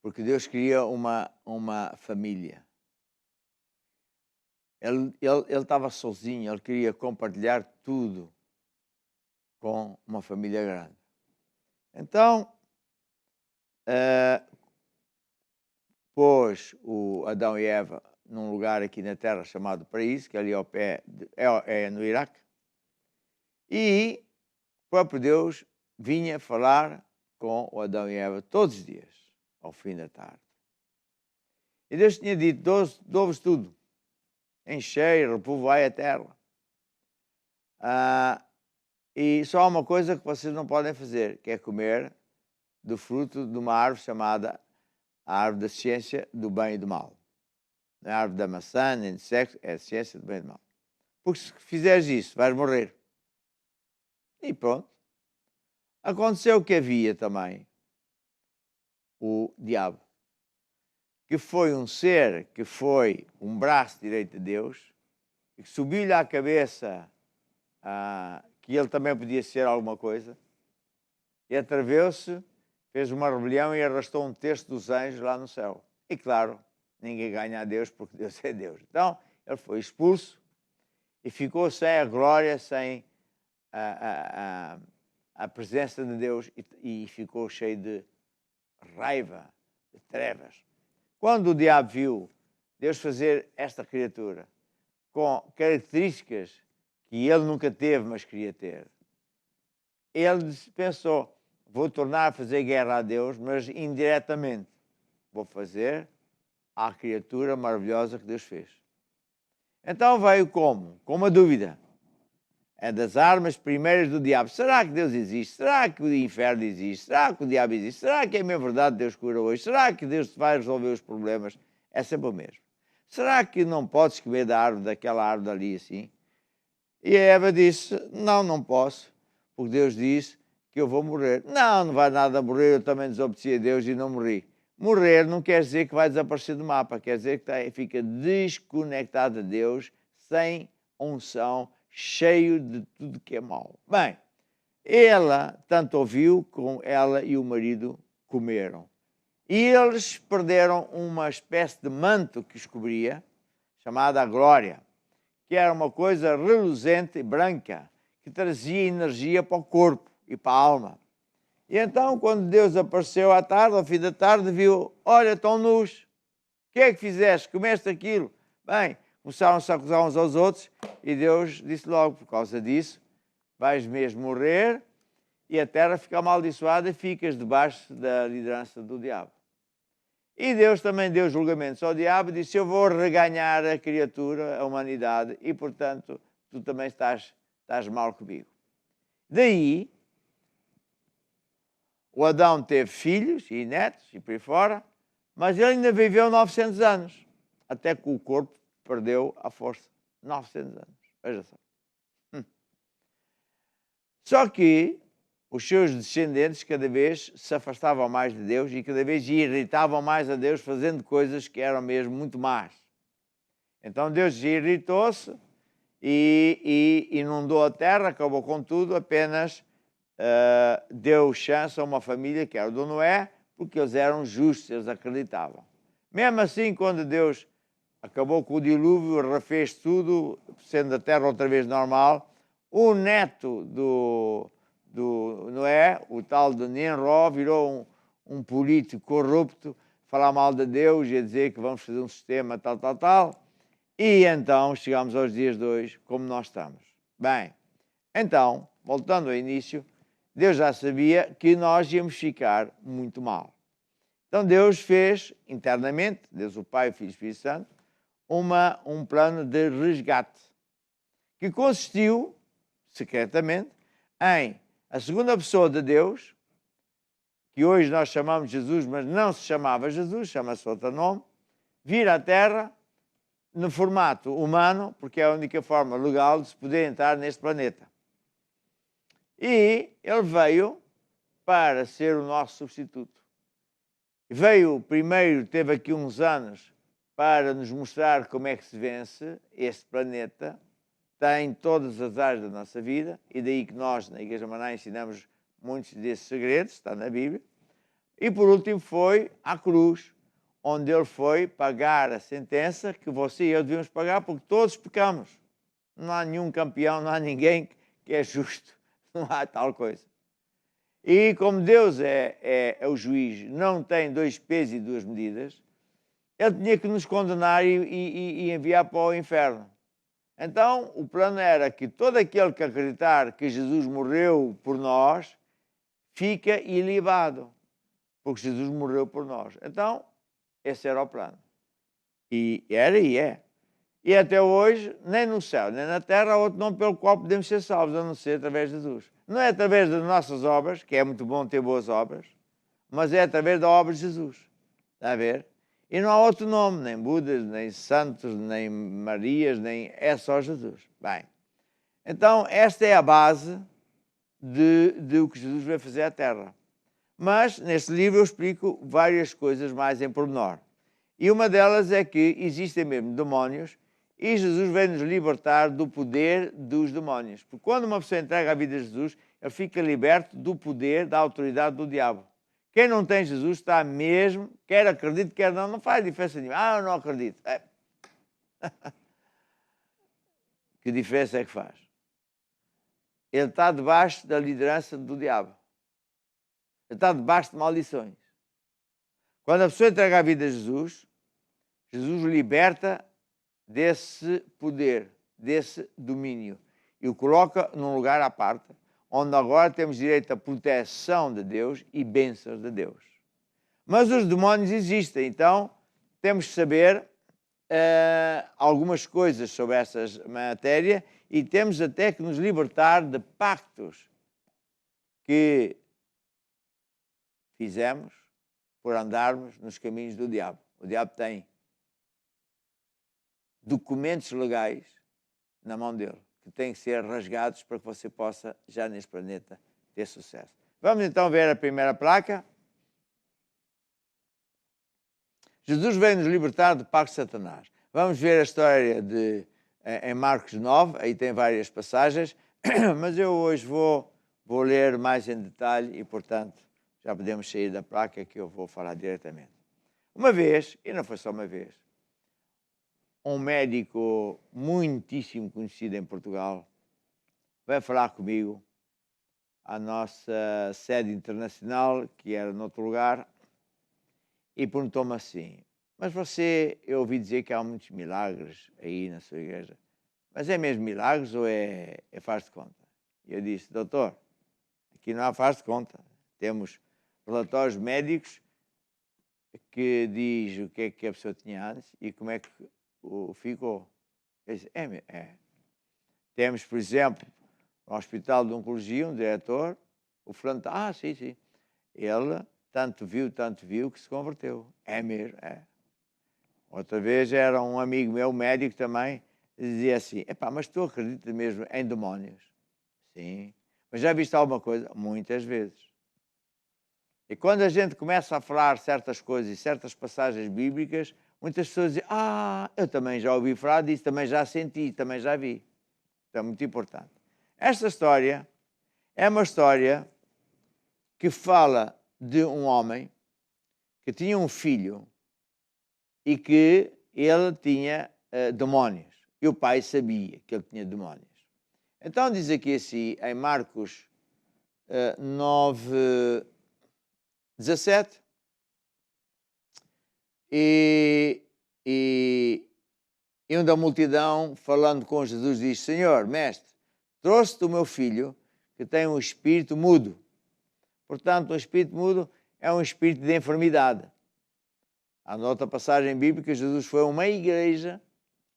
Porque Deus queria uma família. Ele estava sozinho, ele queria compartilhar tudo com uma família grande. Então, pôs o Adão e Eva num lugar aqui na terra chamado Paraíso, que ali ao pé é no Iraque, e o próprio Deus vinha falar com o Adão e Eva todos os dias, ao fim da tarde. E Deus tinha dito, dou-vos tudo, enchei, repovoai a terra. E só há uma coisa que vocês não podem fazer, que é comer do fruto de uma árvore chamada a árvore da ciência do bem e do mal. Não é a árvore da maçã, nem do sexo, é a ciência do bem e do mal. Porque se fizeres isso, vais morrer. E pronto. Aconteceu que havia também o diabo, que foi um ser, que foi um braço direito de Deus, e que subiu-lhe à cabeça que ele também podia ser alguma coisa, e atravessou-se, fez uma rebelião e arrastou um terço dos anjos lá no céu. E claro, ninguém ganha a Deus porque Deus é Deus. Então, ele foi expulso e ficou sem a glória, sem a presença de Deus e ficou cheio de raiva, de trevas. Quando o diabo viu Deus fazer esta criatura com características que ele nunca teve, mas queria ter, ele pensou, vou tornar a fazer guerra a Deus, mas indiretamente vou fazer à criatura maravilhosa que Deus fez. Então veio como? Com uma dúvida. É das armas primeiras do diabo. Será que Deus existe? Será que o inferno existe? Será que o diabo existe? Será que é mesmo verdade que Deus cura hoje? Será que Deus vai resolver os problemas? É sempre o mesmo. Será que não podes comer daquela árvore ali assim? E a Eva disse, não posso, porque Deus disse que eu vou morrer. Não vai nada morrer, eu também desobedeci a Deus e não morri. Morrer não quer dizer que vai desaparecer do mapa, quer dizer que fica desconectado de Deus, sem unção, cheio de tudo que é mau. Bem, ela tanto ouviu como ela e o marido comeram. E eles perderam uma espécie de manto que os cobria, chamada a glória, que era uma coisa reluzente e branca, que trazia energia para o corpo e para a alma. E então, quando Deus apareceu à tarde, ao fim da tarde, viu, olha, estão nus. O que é que fizeste? Comeste aquilo? Bem, começaram-se a acusar uns aos outros e Deus disse logo, por causa disso, vais mesmo morrer e a terra fica amaldiçoada e ficas debaixo da liderança do diabo. E Deus também deu julgamentos ao diabo e disse, eu vou reganhar a criatura, a humanidade, e portanto tu também estás mal comigo. Daí, o Adão teve filhos e netos e por aí fora, mas ele ainda viveu 900 anos, até que o corpo perdeu a força. 900 anos, veja só. Só que os seus descendentes cada vez se afastavam mais de Deus e cada vez irritavam mais a Deus fazendo coisas que eram mesmo muito más. Então Deus irritou-se e inundou a terra, acabou com tudo, apenas deu chance a uma família que era o do Noé, porque eles eram justos, eles acreditavam. Mesmo assim, quando Deus acabou com o dilúvio, refez tudo, sendo a terra outra vez normal, o neto do Noé, o tal de Nimrod, virou um político corrupto, falar mal de Deus e a dizer que vamos fazer um sistema tal. E então chegamos aos dias de hoje, como nós estamos. Bem, então, voltando ao início, Deus já sabia que nós íamos ficar muito mal. Então Deus fez internamente, Deus o Pai, o Filho e o Espírito Santo, um plano de resgate, que consistiu, secretamente, em a segunda pessoa de Deus, que hoje nós chamamos Jesus, mas não se chamava Jesus, chama-se outro nome, vir à Terra no formato humano, porque é a única forma legal de se poder entrar neste planeta. E ele veio para ser o nosso substituto. Veio primeiro, teve aqui uns anos, para nos mostrar como é que se vence este planeta, tem todas as áreas da nossa vida, e daí que nós, na Igreja Maná, ensinamos muitos desses segredos, está na Bíblia. E por último foi à cruz, onde ele foi pagar a sentença que você e eu devíamos pagar, porque todos pecamos. Não há nenhum campeão, não há ninguém que é justo, não há tal coisa. E como Deus é o juiz, não tem dois pesos e duas medidas, ele tinha que nos condenar e enviar para o inferno. Então, o plano era que todo aquele que acreditar que Jesus morreu por nós, fica ilibado, porque Jesus morreu por nós. Então, esse era o plano. E era e é. E até hoje, nem no céu, nem na terra, há outro nome pelo qual podemos ser salvos, a não ser através de Jesus. Não é através das nossas obras, que é muito bom ter boas obras, mas é através da obra de Jesus. Está a ver? E não há outro nome, nem Budas, nem santos, nem Marias, nem... é só Jesus. Bem, então esta é a base de o que Jesus veio fazer à Terra. Mas, neste livro, eu explico várias coisas mais em pormenor. E uma delas é que existem mesmo demónios e Jesus veio nos libertar do poder dos demónios. Porque quando uma pessoa entrega a vida a Jesus, ele fica liberto do poder, da autoridade do diabo. Quem não tem Jesus está mesmo, quer acredite, quer não faz diferença nenhuma. Ah, eu não acredito. Que diferença é que faz? Ele está debaixo da liderança do diabo. Ele está debaixo de maldições. Quando a pessoa entrega a vida a Jesus, Jesus o liberta desse poder, desse domínio, e o coloca num lugar à parte, onde agora temos direito à proteção de Deus e bênçãos de Deus. Mas os demónios existem, então temos que saber algumas coisas sobre essa matéria e temos até que nos libertar de pactos que fizemos por andarmos nos caminhos do diabo. O diabo tem documentos legais na mão dele, que têm que ser rasgados para que você possa, já neste planeta, ter sucesso. Vamos então ver a primeira placa. Jesus veio nos libertar do pacto de Satanás. Vamos ver a história em Marcos 9, aí tem várias passagens, mas eu hoje vou ler mais em detalhe e, portanto, já podemos sair da placa que eu vou falar diretamente. Uma vez, e não foi só uma vez, um médico muitíssimo conhecido em Portugal veio falar comigo à nossa sede internacional, que era noutro lugar, e perguntou-me assim: mas eu ouvi dizer que há muitos milagres aí na sua igreja, mas é mesmo milagres ou é faz de conta? E eu disse: doutor, aqui não há faz de conta. Temos relatórios médicos que diz o que é que a pessoa tinha antes e como é que ficou. Eu disse: é. Temos, por exemplo, no Hospital de Oncologia, um diretor, o fulano, sim. Ele tanto viu que se converteu. É mesmo, é. Outra vez era um amigo meu, médico também, dizia assim: mas tu acreditas mesmo em demónios? Sim. Mas já viste alguma coisa? Muitas vezes. E quando a gente começa a falar certas coisas e certas passagens bíblicas, muitas pessoas dizem: eu também já ouvi falar disso, também já senti, também já vi. Então é muito importante. Esta história é uma história que fala de um homem que tinha um filho e que ele tinha demónios. E o pai sabia que ele tinha demónios. Então diz aqui assim, em Marcos 9, 17, e um da multidão, falando com Jesus, diz: Senhor, mestre, trouxe-te o meu filho que tem um espírito mudo. Portanto, um espírito mudo é um espírito de enfermidade. Há outra passagem bíblica, Jesus foi a uma igreja,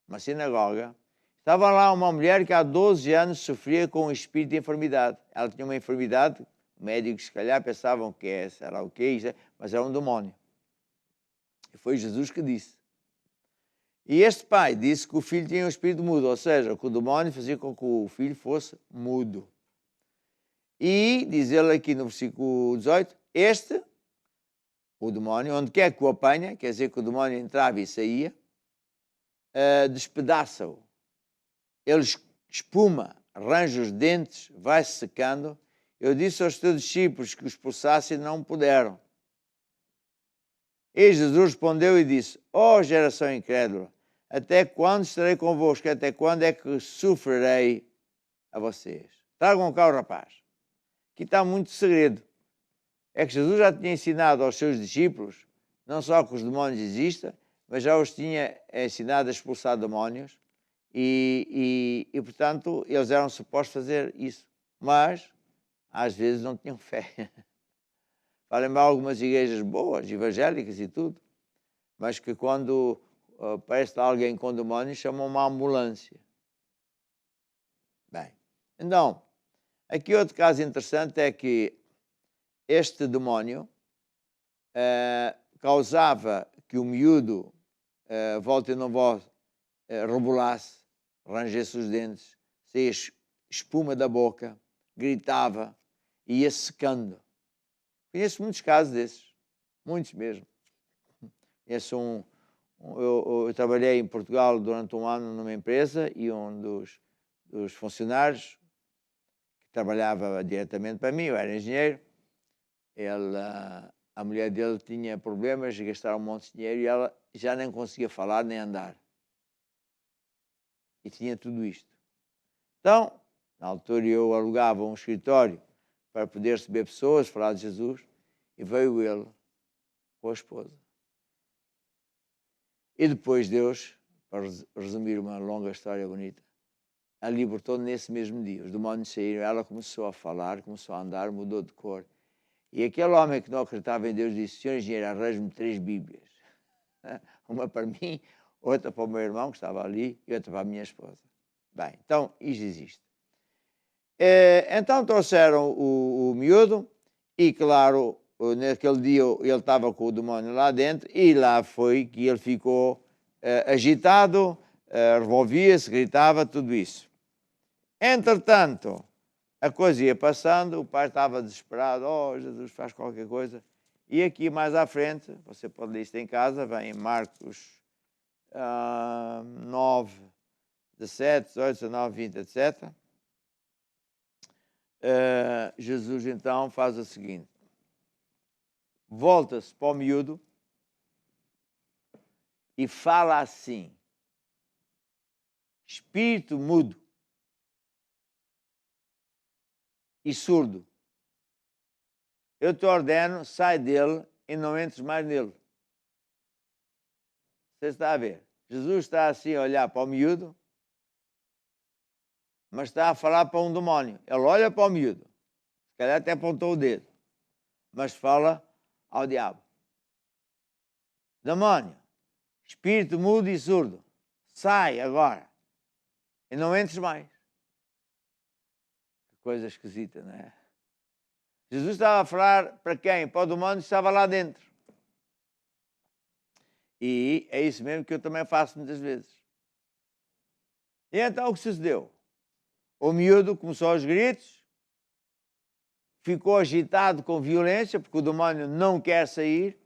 uma sinagoga. Estava lá uma mulher que há 12 anos sofria com um espírito de enfermidade. Ela tinha uma enfermidade, médicos se calhar pensavam que era o que, mas era um demónio. E foi Jesus que disse. E este pai disse que o filho tinha um espírito mudo, ou seja, que o demónio fazia com que o filho fosse mudo. E, diz ele aqui no versículo 18, o demónio, onde quer que o apanha, quer dizer que o demónio entrava e saía, despedaça-o. Ele espuma, arranja os dentes, vai-se secando. Eu disse aos teus discípulos que o expulsassem e não puderam. E Jesus respondeu e disse: geração incrédula, até quando estarei convosco? Até quando é que sofrerei a vocês? Tragam cá o rapaz. Aqui está muito segredo. É que Jesus já tinha ensinado aos seus discípulos, não só que os demónios existem, mas já os tinha ensinado a expulsar demónios e portanto, eles eram supostos fazer isso. Mas, às vezes, não tinham fé. Falem-me algumas igrejas boas, evangélicas e tudo, mas que quando aparece alguém com demónios, chamam uma ambulância. Bem, então, aqui outro caso interessante é que este demónio causava que o miúdo, volta e não volta, rebolasse, rangesse os dentes, saía espuma da boca, gritava e ia secando. Conheço muitos casos desses, muitos mesmo. Conheço eu trabalhei em Portugal durante um ano numa empresa e um dos funcionários que trabalhava diretamente para mim, eu era engenheiro, a mulher dele tinha problemas de gastar um monte de dinheiro e ela já nem conseguia falar nem andar. E tinha tudo isto. Então, na altura eu alugava um escritório para poder receber pessoas, falar de Jesus, e veio ele com a esposa. E depois Deus, para resumir uma longa história bonita, a libertou nesse mesmo dia. Os demónios saíram, ela começou a falar, começou a andar, mudou de cor. E aquele homem que não acreditava em Deus disse: Senhor engenheiro, arranje-me 3 Bíblias. Uma para mim, outra para o meu irmão que estava ali e outra para a minha esposa. Bem, então isto existe. Então trouxeram o miúdo e, claro, naquele dia ele estava com o demónio lá dentro e lá foi que ele ficou agitado, revolvia-se, gritava, tudo isso. Entretanto, a coisa ia passando, o pai estava desesperado, oh Jesus, faz qualquer coisa. E aqui mais à frente, você pode ler isto em casa, vem em Marcos 9, 17, 18, 19, 20, etc. Jesus então faz o seguinte, volta-se para o miúdo e fala assim: espírito mudo e surdo, eu te ordeno, sai dele e não entres mais nele. Você está a ver? Jesus está assim a olhar para o miúdo, mas está a falar para um demónio. Ele olha para o miúdo, se calhar até apontou o dedo, mas fala ao diabo: demónio, espírito mudo e surdo, sai agora e não entres mais. Que coisa esquisita, não é? Jesus estava a falar para quem? Para o demónio que estava lá dentro. E é isso mesmo que eu também faço muitas vezes. E então o que sucedeu? O miúdo começou aos gritos, ficou agitado com violência, porque o demónio não quer sair.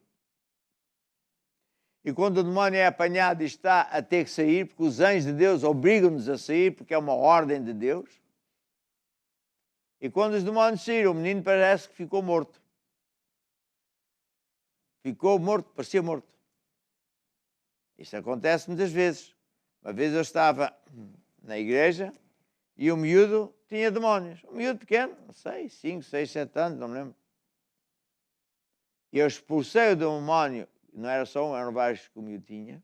E quando o demónio é apanhado e está a ter que sair, porque os anjos de Deus obrigam-nos a sair, porque é uma ordem de Deus. E quando os demónios saíram, o menino parece que ficou morto. Ficou morto, parecia morto. Isto acontece muitas vezes. Uma vez eu estava na igreja e o miúdo tinha demónios. Um miúdo pequeno, não sei, 5, 6, 7 anos, não me lembro. E eu expulsei o demónio, não era só um, eram vários que o miúdo tinha.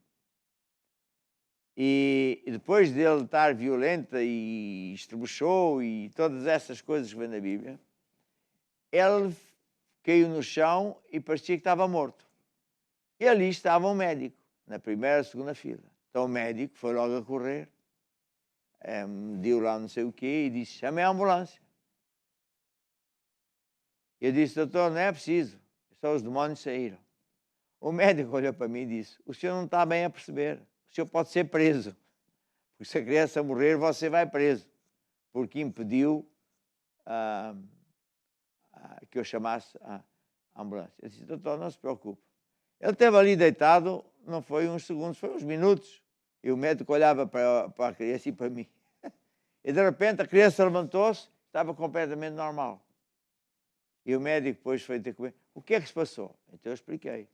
E depois dele estar violento e estrebuchou e todas essas coisas que vem na Bíblia, ele caiu no chão e parecia que estava morto. E ali estava um médico, na primeira, segunda fila. Então o médico foi logo a correr, mediu lá não sei o quê e disse: chame a ambulância. Eu disse: doutor, não é preciso, só os demónios saíram. O médico olhou para mim e disse: o senhor não está bem a perceber. O senhor pode ser preso, porque se a criança morrer, você vai preso, porque impediu que eu chamasse a ambulância. Eu disse: doutor, não se preocupe. Ele esteve ali deitado, não foi uns segundos, foi uns minutos, e o médico olhava para a criança e para mim. E de repente a criança levantou-se, estava completamente normal. E o médico depois foi ter comigo: o que é que se passou? Então eu expliquei.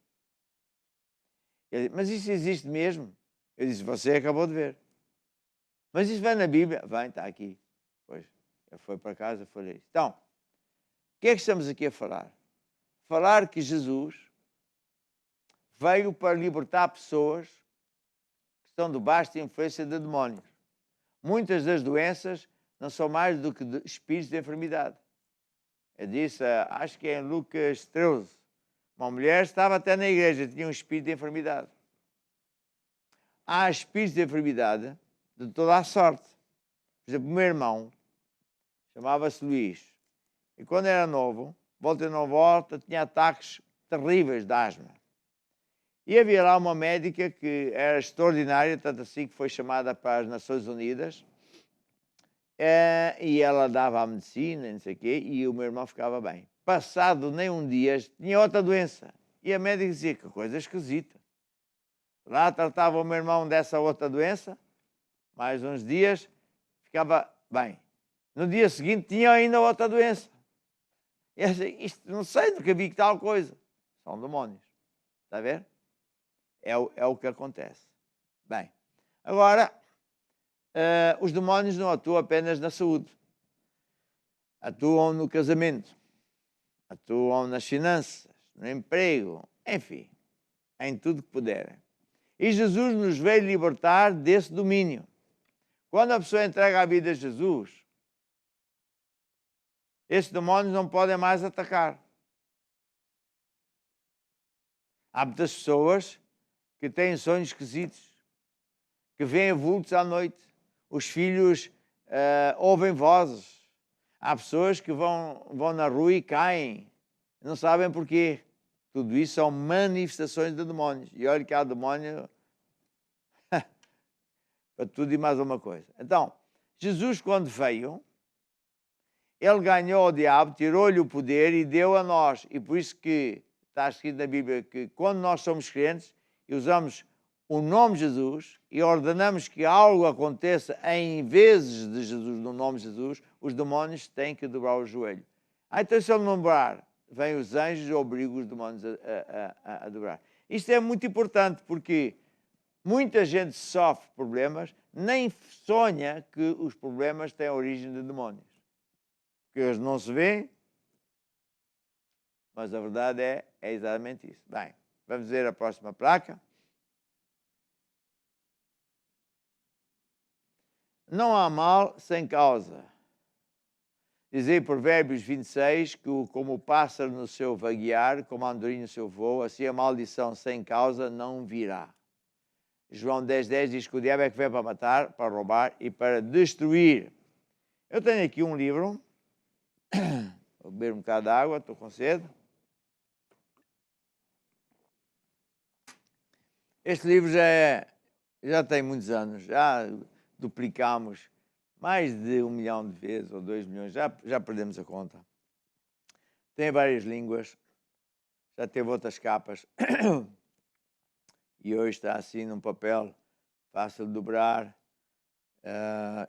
Ele disse: mas isso existe mesmo? Eu disse: você acabou de ver. Mas isso vai na Bíblia? Vai, está aqui. Pois, eu fui para casa, falei isso. Então, o que é que estamos aqui a falar? Falar que Jesus veio para libertar pessoas que estão debaixo de influência de demónios. Muitas das doenças não são mais do que espíritos de enfermidade. Eu disse, acho que é em Lucas 13, uma mulher estava até na igreja, tinha um espírito de enfermidade. Há espíritos de enfermidade de toda a sorte. Por exemplo, o meu irmão chamava-se Luís. E quando era novo, volta e não volta, tinha ataques terríveis de asma. E havia lá uma médica que era extraordinária, tanto assim que foi chamada para as Nações Unidas, e ela dava a medicina, não sei o quê, e o meu irmão ficava bem. Passado nem um dia, tinha outra doença. E a médica dizia, que coisa esquisita. Lá tratava o meu irmão dessa outra doença, mais uns dias, ficava bem. No dia seguinte tinha ainda outra doença. E eu disse, isto não sei, nunca vi tal coisa. São demónios. Está a ver? É o que acontece. Bem, agora, os demónios não atuam apenas na saúde. Atuam no casamento. Atuam nas finanças, no emprego, enfim, em tudo que puderem. E Jesus nos veio libertar desse domínio. Quando a pessoa entrega a vida a Jesus, esses demónios não podem mais atacar. Há muitas pessoas que têm sonhos esquisitos, que veem vultos à noite. Os filhos ouvem vozes. Há pessoas que vão na rua e caem, não sabem porquê. Tudo isso são manifestações de demónios. E olha que há demónio para tudo e mais uma coisa. Então, Jesus, quando veio, ele ganhou o diabo, tirou-lhe o poder e deu a nós. E por isso que está escrito na Bíblia que quando nós somos crentes e usamos o nome de Jesus e ordenamos que algo aconteça em vezes de Jesus, no nome de Jesus, os demónios têm que dobrar o joelho. Então, se ele não dobrar, vêm os anjos e obrigam os demónios a dobrar. Isto é muito importante porque muita gente sofre problemas, nem sonha que os problemas têm origem de demónios. Porque eles não se veem, mas a verdade é exatamente isso. Bem, vamos ver a próxima placa. Não há mal sem causa. Diz aí Provérbios 26 que como o pássaro no seu vaguear, como a andorinha no seu voo, assim a maldição sem causa não virá. João 10:10 diz que o diabo é que vem para matar, para roubar e para destruir. Eu tenho aqui um livro. Vou beber um bocado de água, estou com sede. Este livro já tem muitos anos, já duplicámos mais de 1 milhão de vezes, ou 2 milhões, já perdemos a conta. Tem várias línguas, já teve outras capas, e hoje está assim num papel fácil de dobrar,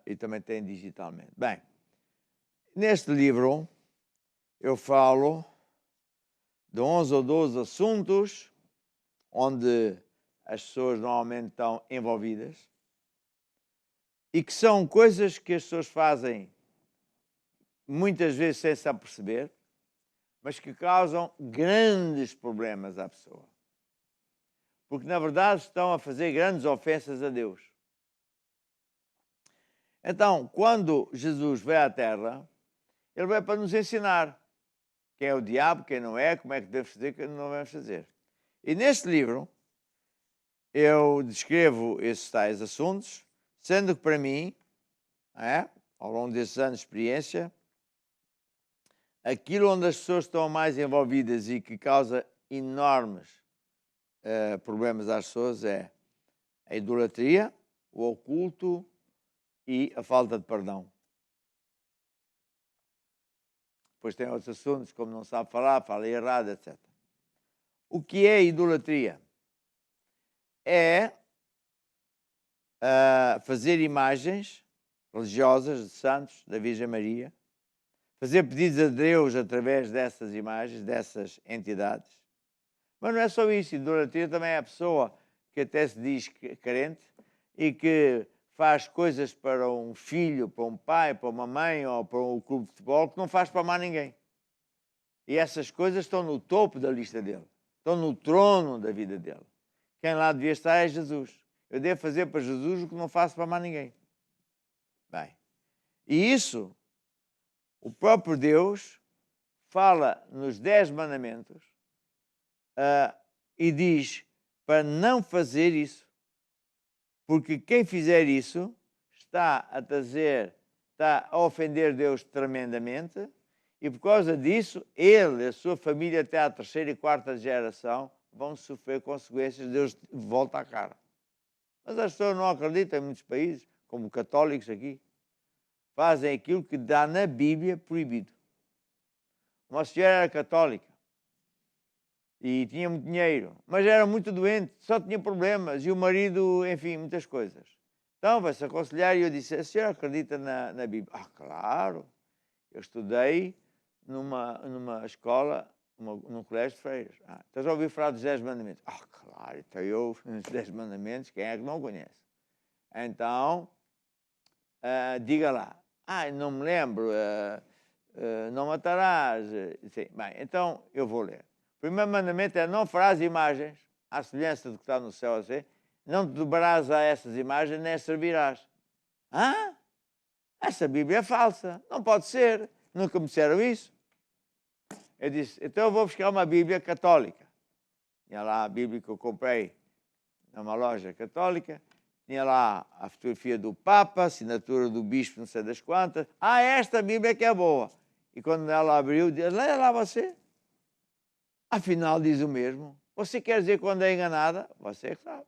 e também tem digitalmente. Bem, neste livro eu falo de 11 ou 12 assuntos onde as pessoas normalmente estão envolvidas e que são coisas que as pessoas fazem muitas vezes sem se aperceber, mas que causam grandes problemas à pessoa. Porque, na verdade, estão a fazer grandes ofensas a Deus. Então, quando Jesus veio à Terra, ele veio para nos ensinar quem é o diabo, quem não é, como é que devemos fazer, quem não devemos fazer. E neste livro, eu descrevo esses tais assuntos, sendo que para mim, ao longo desses anos de experiência, aquilo onde as pessoas estão mais envolvidas e que causa enormes problemas às pessoas é a idolatria, o oculto e a falta de perdão. Depois tem outros assuntos, como não sabe falar, fala errado, etc. O que é idolatria? É fazer imagens religiosas de santos, da Virgem Maria, fazer pedidos a Deus através dessas imagens, dessas entidades. Mas não é só isso, idolatria também é a pessoa que até se diz crente e que faz coisas para um filho, para um pai, para uma mãe ou para um clube de futebol que não faz para mais ninguém. E essas coisas estão no topo da lista dele, estão no trono da vida dele. Quem lá devia estar é Jesus. Eu devo fazer para Jesus o que não faço para mais ninguém. Bem, e isso, o próprio Deus fala nos 10 mandamentos e diz para não fazer isso. Porque quem fizer isso está a ofender Deus tremendamente e por causa disso, ele e a sua família até à 3ª e 4ª geração vão sofrer consequências, Deus volta à cara. Mas as pessoas não acreditam em muitos países, como católicos aqui. fazem aquilo que dá na Bíblia proibido. Uma senhora era católica e tinha muito dinheiro, mas era muito doente, só tinha problemas, e o marido, enfim, muitas coisas. Então vai-se aconselhar, e eu disse: a senhora acredita na Bíblia? Ah, claro! Eu estudei numa escola, num colégio de freiras. Então já ouvi falar dos 10 mandamentos. Ah, claro! Então eu, os 10 mandamentos, quem é que não conhece? Então, diga lá. Não me lembro, não matarás. Sim. Bem, então eu vou ler. O primeiro mandamento é: não farás imagens, à semelhança do que está no céu, assim, não te dobrarás a essas imagens, nem as servirás. Essa Bíblia é falsa, não pode ser, nunca me disseram isso. Eu disse: então eu vou buscar uma Bíblia católica. Tinha lá a Bíblia que eu comprei numa loja católica, tinha lá a fotografia do Papa, a assinatura do bispo, não sei das quantas. Esta Bíblia que é boa. E quando ela abriu, disse: leia lá você. Afinal diz o mesmo. Você quer dizer quando é enganada? Você é que sabe.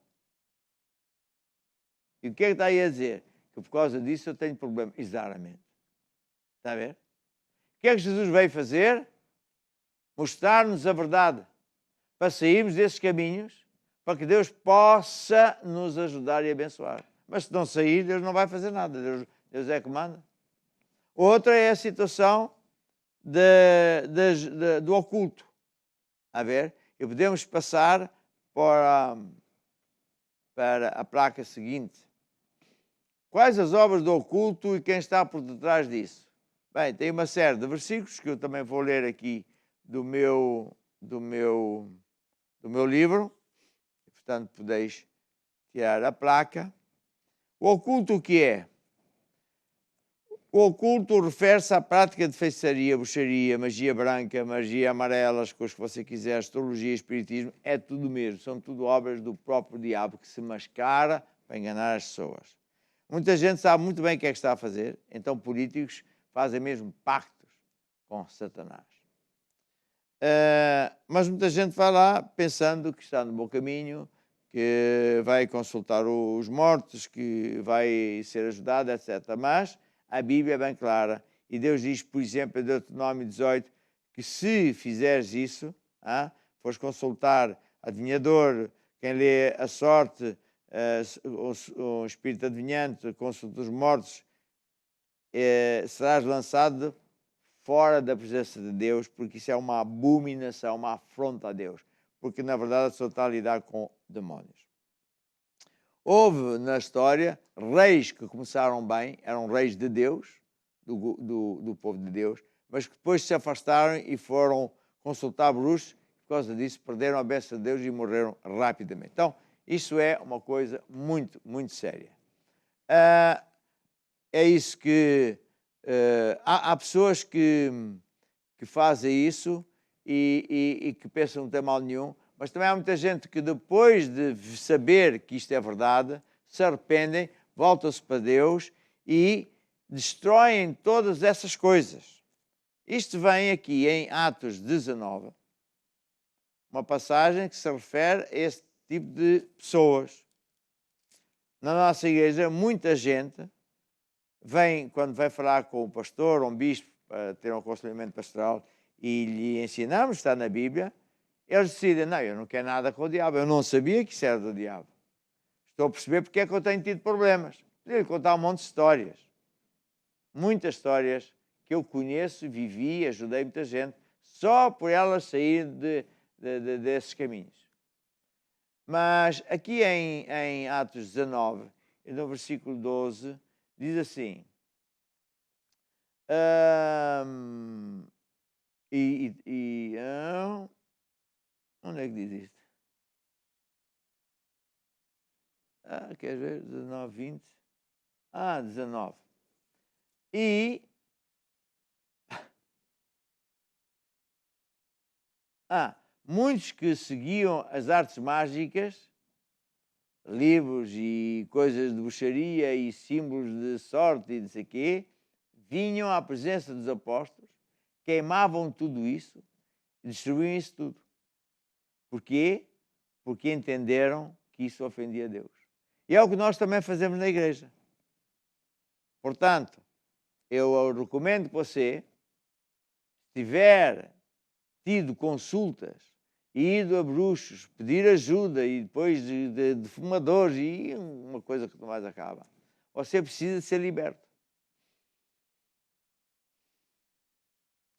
E o que é que está aí a dizer? Que por causa disso eu tenho problema. Exatamente. Está a ver? O que é que Jesus veio fazer? Mostrar-nos a verdade. Para sairmos desses caminhos, para que Deus possa nos ajudar e abençoar. Mas se não sair, Deus não vai fazer nada. Deus é que manda. Outra é a situação do oculto. A ver? E podemos passar para a placa seguinte. Quais as obras do oculto e quem está por detrás disso? Bem, tem uma série de versículos que eu também vou ler aqui do meu livro. Portanto, podeis tirar a placa. O oculto o que é? O oculto refere-se à prática de feitiçaria, bruxaria, magia branca, magia amarela, as coisas que você quiser, astrologia, espiritismo, é tudo mesmo. São tudo obras do próprio diabo que se mascara para enganar as pessoas. Muita gente sabe muito bem o que é que está a fazer, então políticos fazem mesmo pactos com Satanás. Mas muita gente vai lá pensando que está no bom caminho, que vai consultar os mortos, que vai ser ajudado, etc. Mas a Bíblia é bem clara e Deus diz, por exemplo, em Deuteronômio 18, que se fizeres isso, fores consultar adivinhador, quem lê a sorte, o espírito adivinhante, consulta os mortos, serás lançado fora da presença de Deus, porque isso é uma abominação, uma afronta a Deus, porque na verdade a pessoa está a lidar com demónios. Houve na história reis que começaram bem, eram reis de Deus, do povo de Deus, mas que depois se afastaram e foram consultar bruxos, por causa disso perderam a bênção de Deus e morreram rapidamente. Então, isso é uma coisa muito, muito séria. É isso que... há pessoas que fazem isso e que pensam que não tem mal nenhum, mas também há muita gente que depois de saber que isto é verdade, se arrependem, voltam-se para Deus e destroem todas essas coisas. Isto vem aqui em Atos 19, uma passagem que se refere a esse tipo de pessoas. Na nossa igreja, muita gente vem, quando vai falar com o pastor ou um bispo para ter um aconselhamento pastoral e lhe ensinamos, está na Bíblia, eles decidem: não, eu não quero nada com o diabo, eu não sabia que isso era do diabo. Estou a perceber porque é que eu tenho tido problemas. Podia-lhe contar um monte de histórias. Muitas histórias que eu conheço, vivi, ajudei muita gente, só por elas saírem desses caminhos. Mas aqui em Atos 19, no versículo 12, diz assim, onde é que diz isto? Quer ver? 19, 20. 19. Muitos que seguiam as artes mágicas, livros e coisas de bruxaria e símbolos de sorte e não sei o quê, vinham à presença dos apóstolos, queimavam tudo isso e destruíam isso tudo. Porquê? Porque entenderam que isso ofendia a Deus. E é o que nós também fazemos na igreja. Portanto, eu recomendo que você, se tiver tido consultas e ido a bruxos, pedir ajuda e depois de fumadores e uma coisa que não mais acaba, você precisa ser liberto.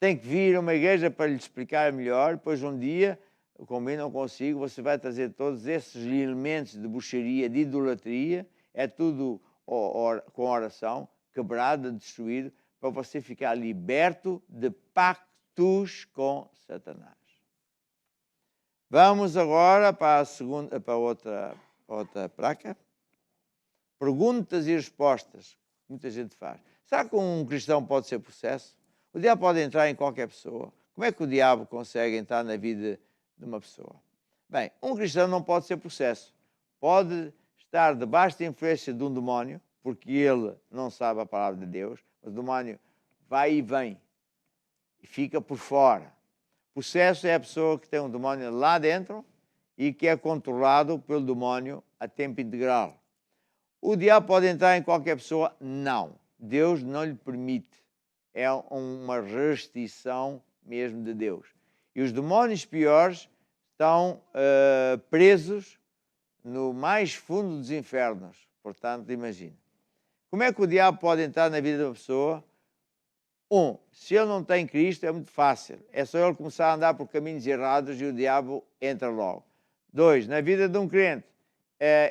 Tem que vir a uma igreja para lhe explicar melhor, depois um dia, combinam consigo, você vai trazer todos esses elementos de bruxaria, de idolatria, é tudo com oração, quebrado, destruído, para você ficar liberto de pactos com Satanás. Vamos agora para outra placa. Perguntas e respostas. Muita gente faz. Será que um cristão pode ser possesso? O diabo pode entrar em qualquer pessoa. Como é que o diabo consegue entrar na vida de uma pessoa? Bem, um cristão não pode ser possesso. Pode estar debaixo da influência de um demónio, porque ele não sabe a palavra de Deus, mas o demónio vai e vem e fica por fora. Possesso é a pessoa que tem um demónio lá dentro e que é controlado pelo demónio a tempo integral. O diabo pode entrar em qualquer pessoa? Não. Deus não lhe permite. É uma restrição mesmo de Deus. E os demónios piores estão presos no mais fundo dos infernos. Portanto, imagine. Como é que o diabo pode entrar na vida de uma pessoa? Se ele não tem Cristo, é muito fácil. É só ele começar a andar por caminhos errados e o diabo entra logo. 2, na vida de um crente,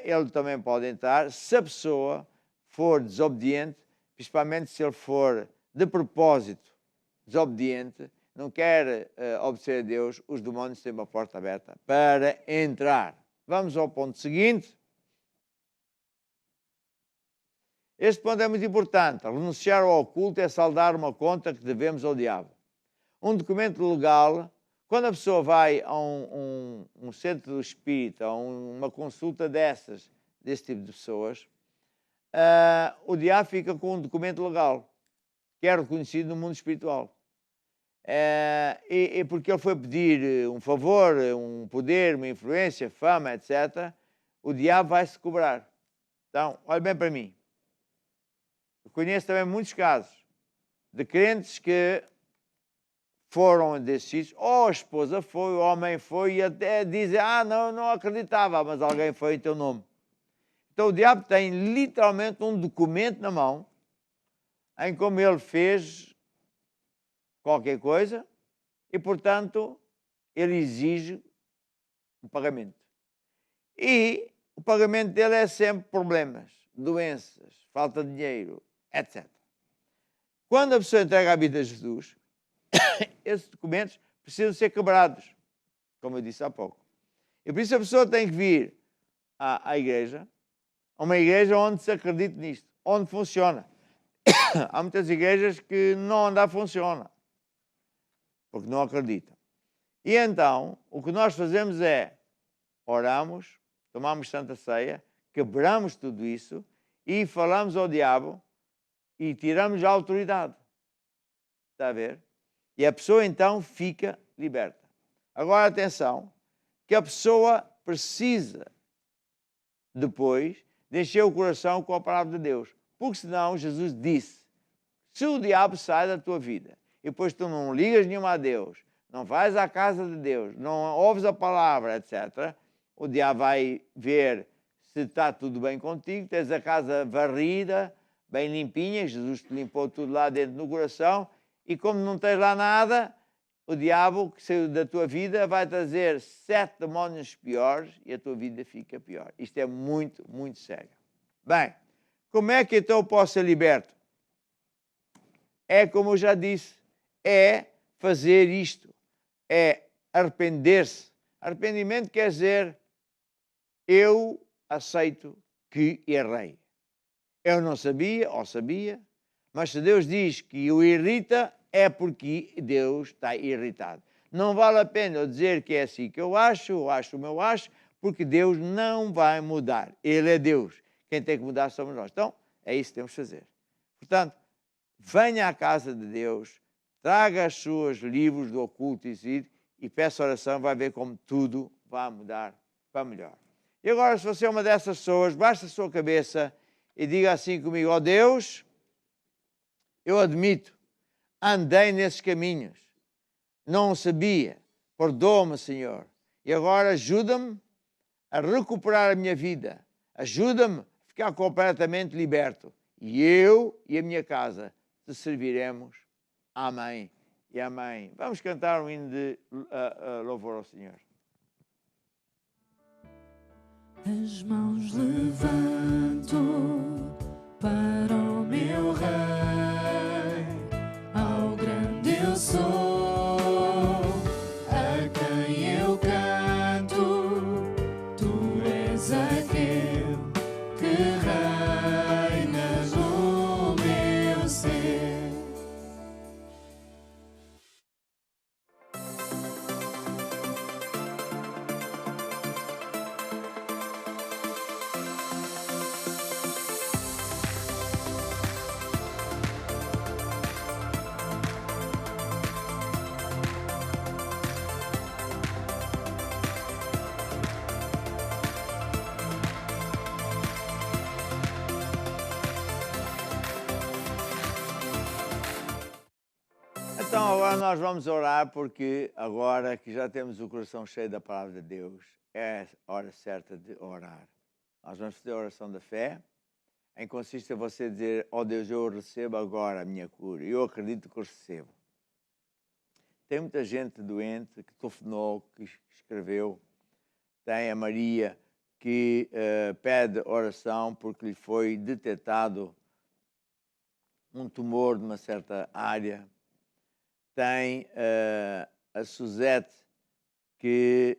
ele também pode entrar se a pessoa for desobediente, principalmente se ele for de propósito desobediente, não quer obedecer a Deus, os demónios têm uma porta aberta para entrar. Vamos ao ponto seguinte. Este ponto é muito importante. Renunciar ao oculto é saldar uma conta que devemos ao diabo. Um documento legal, quando a pessoa vai a um centro do espírito, a uma consulta desse tipo de pessoas, o diabo fica com um documento legal, que é reconhecido no mundo espiritual. E porque ele foi pedir um favor, um poder, uma influência, fama, etc., o diabo vai-se cobrar. Então, olhe bem para mim. Eu conheço também muitos casos de crentes que foram desses sítios, ou a esposa foi, o homem foi, e até dizem, não acreditava, mas alguém foi em teu nome. Então o diabo tem literalmente um documento na mão, em como ele fez qualquer coisa, e portanto ele exige um pagamento. E o pagamento dele é sempre problemas, doenças, falta de dinheiro, etc. Quando a pessoa entrega a vida a Jesus, esses documentos precisam ser quebrados, como eu disse há pouco. E por isso a pessoa tem que vir à igreja, a uma igreja onde se acredite nisto, onde funciona. Há muitas igrejas que não ainda funcionam, porque não acreditam. E então, o que nós fazemos é, oramos, tomamos Santa Ceia, quebramos tudo isso e falamos ao diabo e tiramos a autoridade. Está a ver? E a pessoa então fica liberta. Agora atenção, que a pessoa precisa depois de encher o coração com a palavra de Deus. Porque senão Jesus disse, se o diabo sai da tua vida e depois tu não ligas nenhuma a Deus, não vais à casa de Deus, não ouves a palavra, etc., o diabo vai ver se está tudo bem contigo, tens a casa varrida, bem limpinha, Jesus te limpou tudo lá dentro no coração, e como não tens lá nada, o diabo que saiu da tua vida vai trazer 7 demónios piores e a tua vida fica pior. Isto é muito, muito sério. Bem, como é que então eu posso ser liberto? É como eu já disse, é fazer isto, é arrepender-se. Arrependimento quer dizer, eu aceito que errei. Eu não sabia, ou sabia, mas se Deus diz que o irrita, é porque Deus está irritado. Não vale a pena eu dizer que é assim que eu acho como eu acho, porque Deus não vai mudar. Ele é Deus. Quem tem que mudar somos nós. Então, é isso que temos que fazer. Portanto, venha à casa de Deus, traga os seus livros do oculto e peça oração, vai ver como tudo vai mudar para melhor. E agora, se você é uma dessas pessoas, baixe a sua cabeça e diga assim comigo, ó Deus, eu admito, andei nesses caminhos, não sabia, perdoa-me, Senhor, e agora ajuda-me a recuperar a minha vida, ajuda-me a ficar completamente liberto, e eu e a minha casa te serviremos. Amém e amém. Vamos cantar um hino de louvor ao Senhor. As mãos levanto para o meu Rei, ao grande eu sou, a quem eu canto, tu és aquele que reinas no meu ser. Então agora nós vamos orar, porque agora que já temos o coração cheio da palavra de Deus, é a hora certa de orar. Nós vamos fazer a oração da fé, em que consiste em você dizer: ó Deus, eu recebo agora a minha cura, eu acredito que eu recebo. Tem muita gente doente que telefonou, que escreveu. Tem a Maria que pede oração porque lhe foi detectado um tumor numa certa área. Tem a Suzette que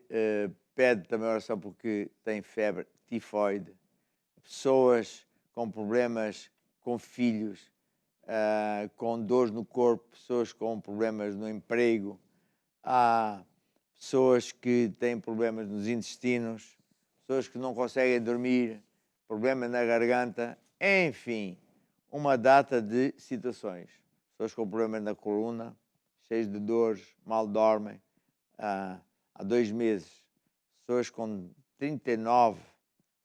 pede também oração porque tem febre tifoide. Pessoas com problemas com filhos, com dores no corpo, pessoas com problemas no emprego. Há pessoas que têm problemas nos intestinos, pessoas que não conseguem dormir, problemas na garganta, enfim, uma data de situações. Pessoas com problemas na coluna, cheios de dores, mal dormem, há 2 meses. Pessoas com 39,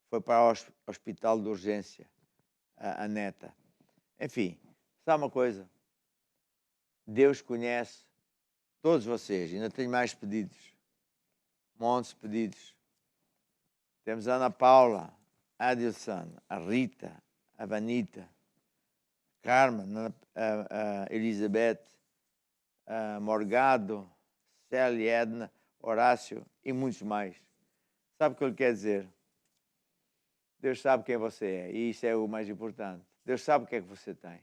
foi para o hospital de urgência, a neta. Enfim, sabe uma coisa? Deus conhece todos vocês. Ainda tenho mais pedidos, montes de pedidos. Temos a Ana Paula, a Adilson, a Rita, a Vanita, a Carmen, a Elizabeth, Morgado, Célia, Edna, Horácio e muitos mais. Sabe o que ele quer dizer? Deus sabe quem você é, e isso é o mais importante. Deus sabe o que é que você tem.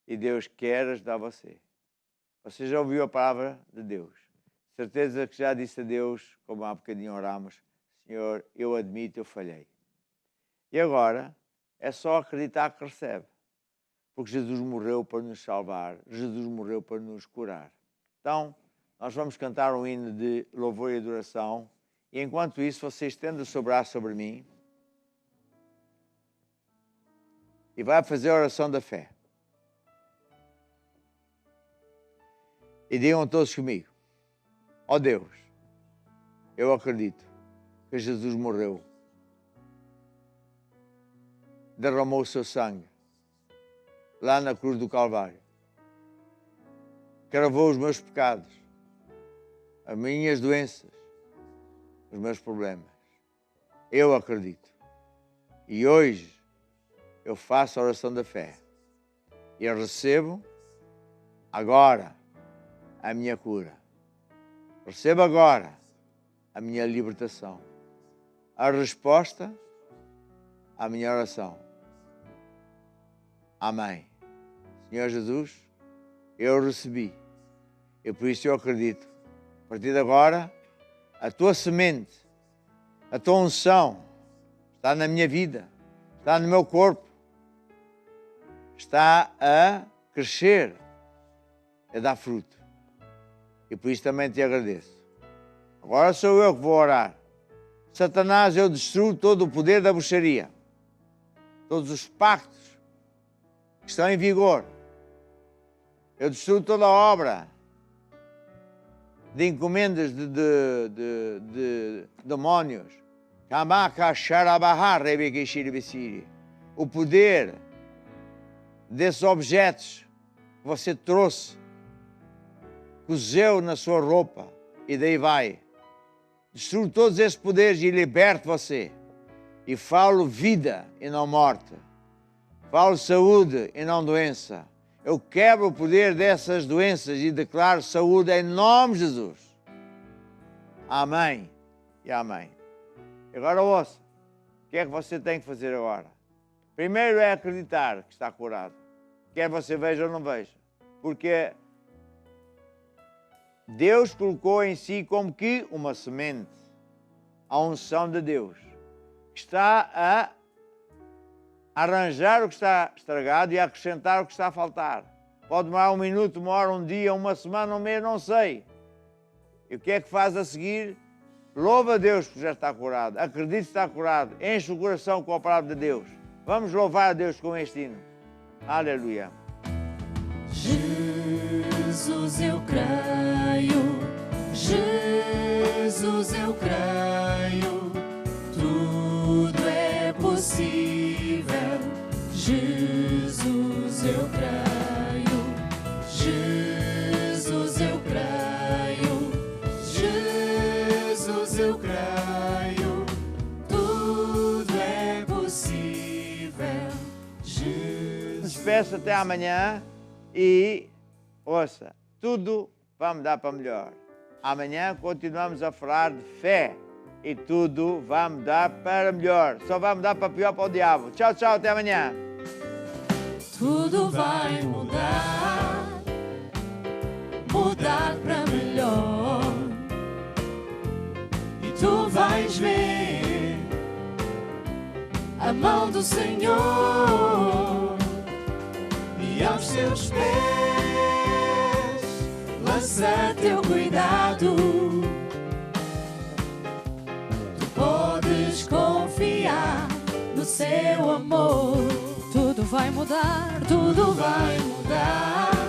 E Deus quer ajudar você. Você já ouviu a palavra de Deus. Certeza que já disse a Deus, como há bocadinho oramos: Senhor, eu admito, eu falhei. E agora é só acreditar que recebe. Porque Jesus morreu para nos salvar, Jesus morreu para nos curar. Então, nós vamos cantar um hino de louvor e adoração, e enquanto isso, você estende o seu braço sobre mim e vai fazer a oração da fé. E digam todos comigo: ó Deus, eu acredito que Jesus morreu, derramou o seu sangue lá na cruz do Calvário, cravou os meus pecados, as minhas doenças, os meus problemas. Eu acredito. E hoje eu faço a oração da fé. E eu recebo agora a minha cura. Recebo agora a minha libertação. A resposta à minha oração. Amém. Senhor Jesus, eu recebi. E por isso eu acredito. A partir de agora, a tua semente, a tua unção está na minha vida, está no meu corpo, está a crescer, a dar fruto. E por isso também te agradeço. Agora sou eu que vou orar. Satanás, eu destruo todo o poder da bruxaria, todos os pactos que estão em vigor. Eu destruo toda a obra de encomendas de demónios. O poder desses objetos que você trouxe, cozeu na sua roupa e daí vai. Destruo todos esses poderes e liberto você. E falo vida e não morte. Falo saúde e não doença. Eu quebro o poder dessas doenças e declaro saúde em nome de Jesus. Amém e amém. Agora ouça, o que é que você tem que fazer agora? Primeiro é acreditar que está curado. Quer você veja ou não veja. Porque Deus colocou em si como que uma semente, a unção de Deus. Está a arranjar o que está estragado e a acrescentar o que está a faltar. Pode demorar 1 minuto, 1 hora, 1 dia, 1 semana, 1 mês, não sei. E o que é que faz a seguir? Louva a Deus porque já está curado. Acredite que está curado. Enche o coração com a palavra de Deus. Vamos louvar a Deus com este hino. Aleluia. Jesus, eu creio. Jesus, eu creio. Tudo é possível. Jesus, eu creio. Jesus, eu creio. Jesus, eu creio. Tudo é possível. Jesus. Despeço até amanhã e ouça, tudo vai mudar para melhor. Amanhã continuamos a falar de fé e tudo vai mudar para melhor. Só vai mudar para pior para o diabo. Tchau, tchau, até amanhã. Tudo vai mudar, mudar para melhor. E tu vais ver a mão do Senhor e aos teus pés lança teu cuidado. Tu podes confiar no seu amor. Tudo vai mudar, tudo vai Vai mudar.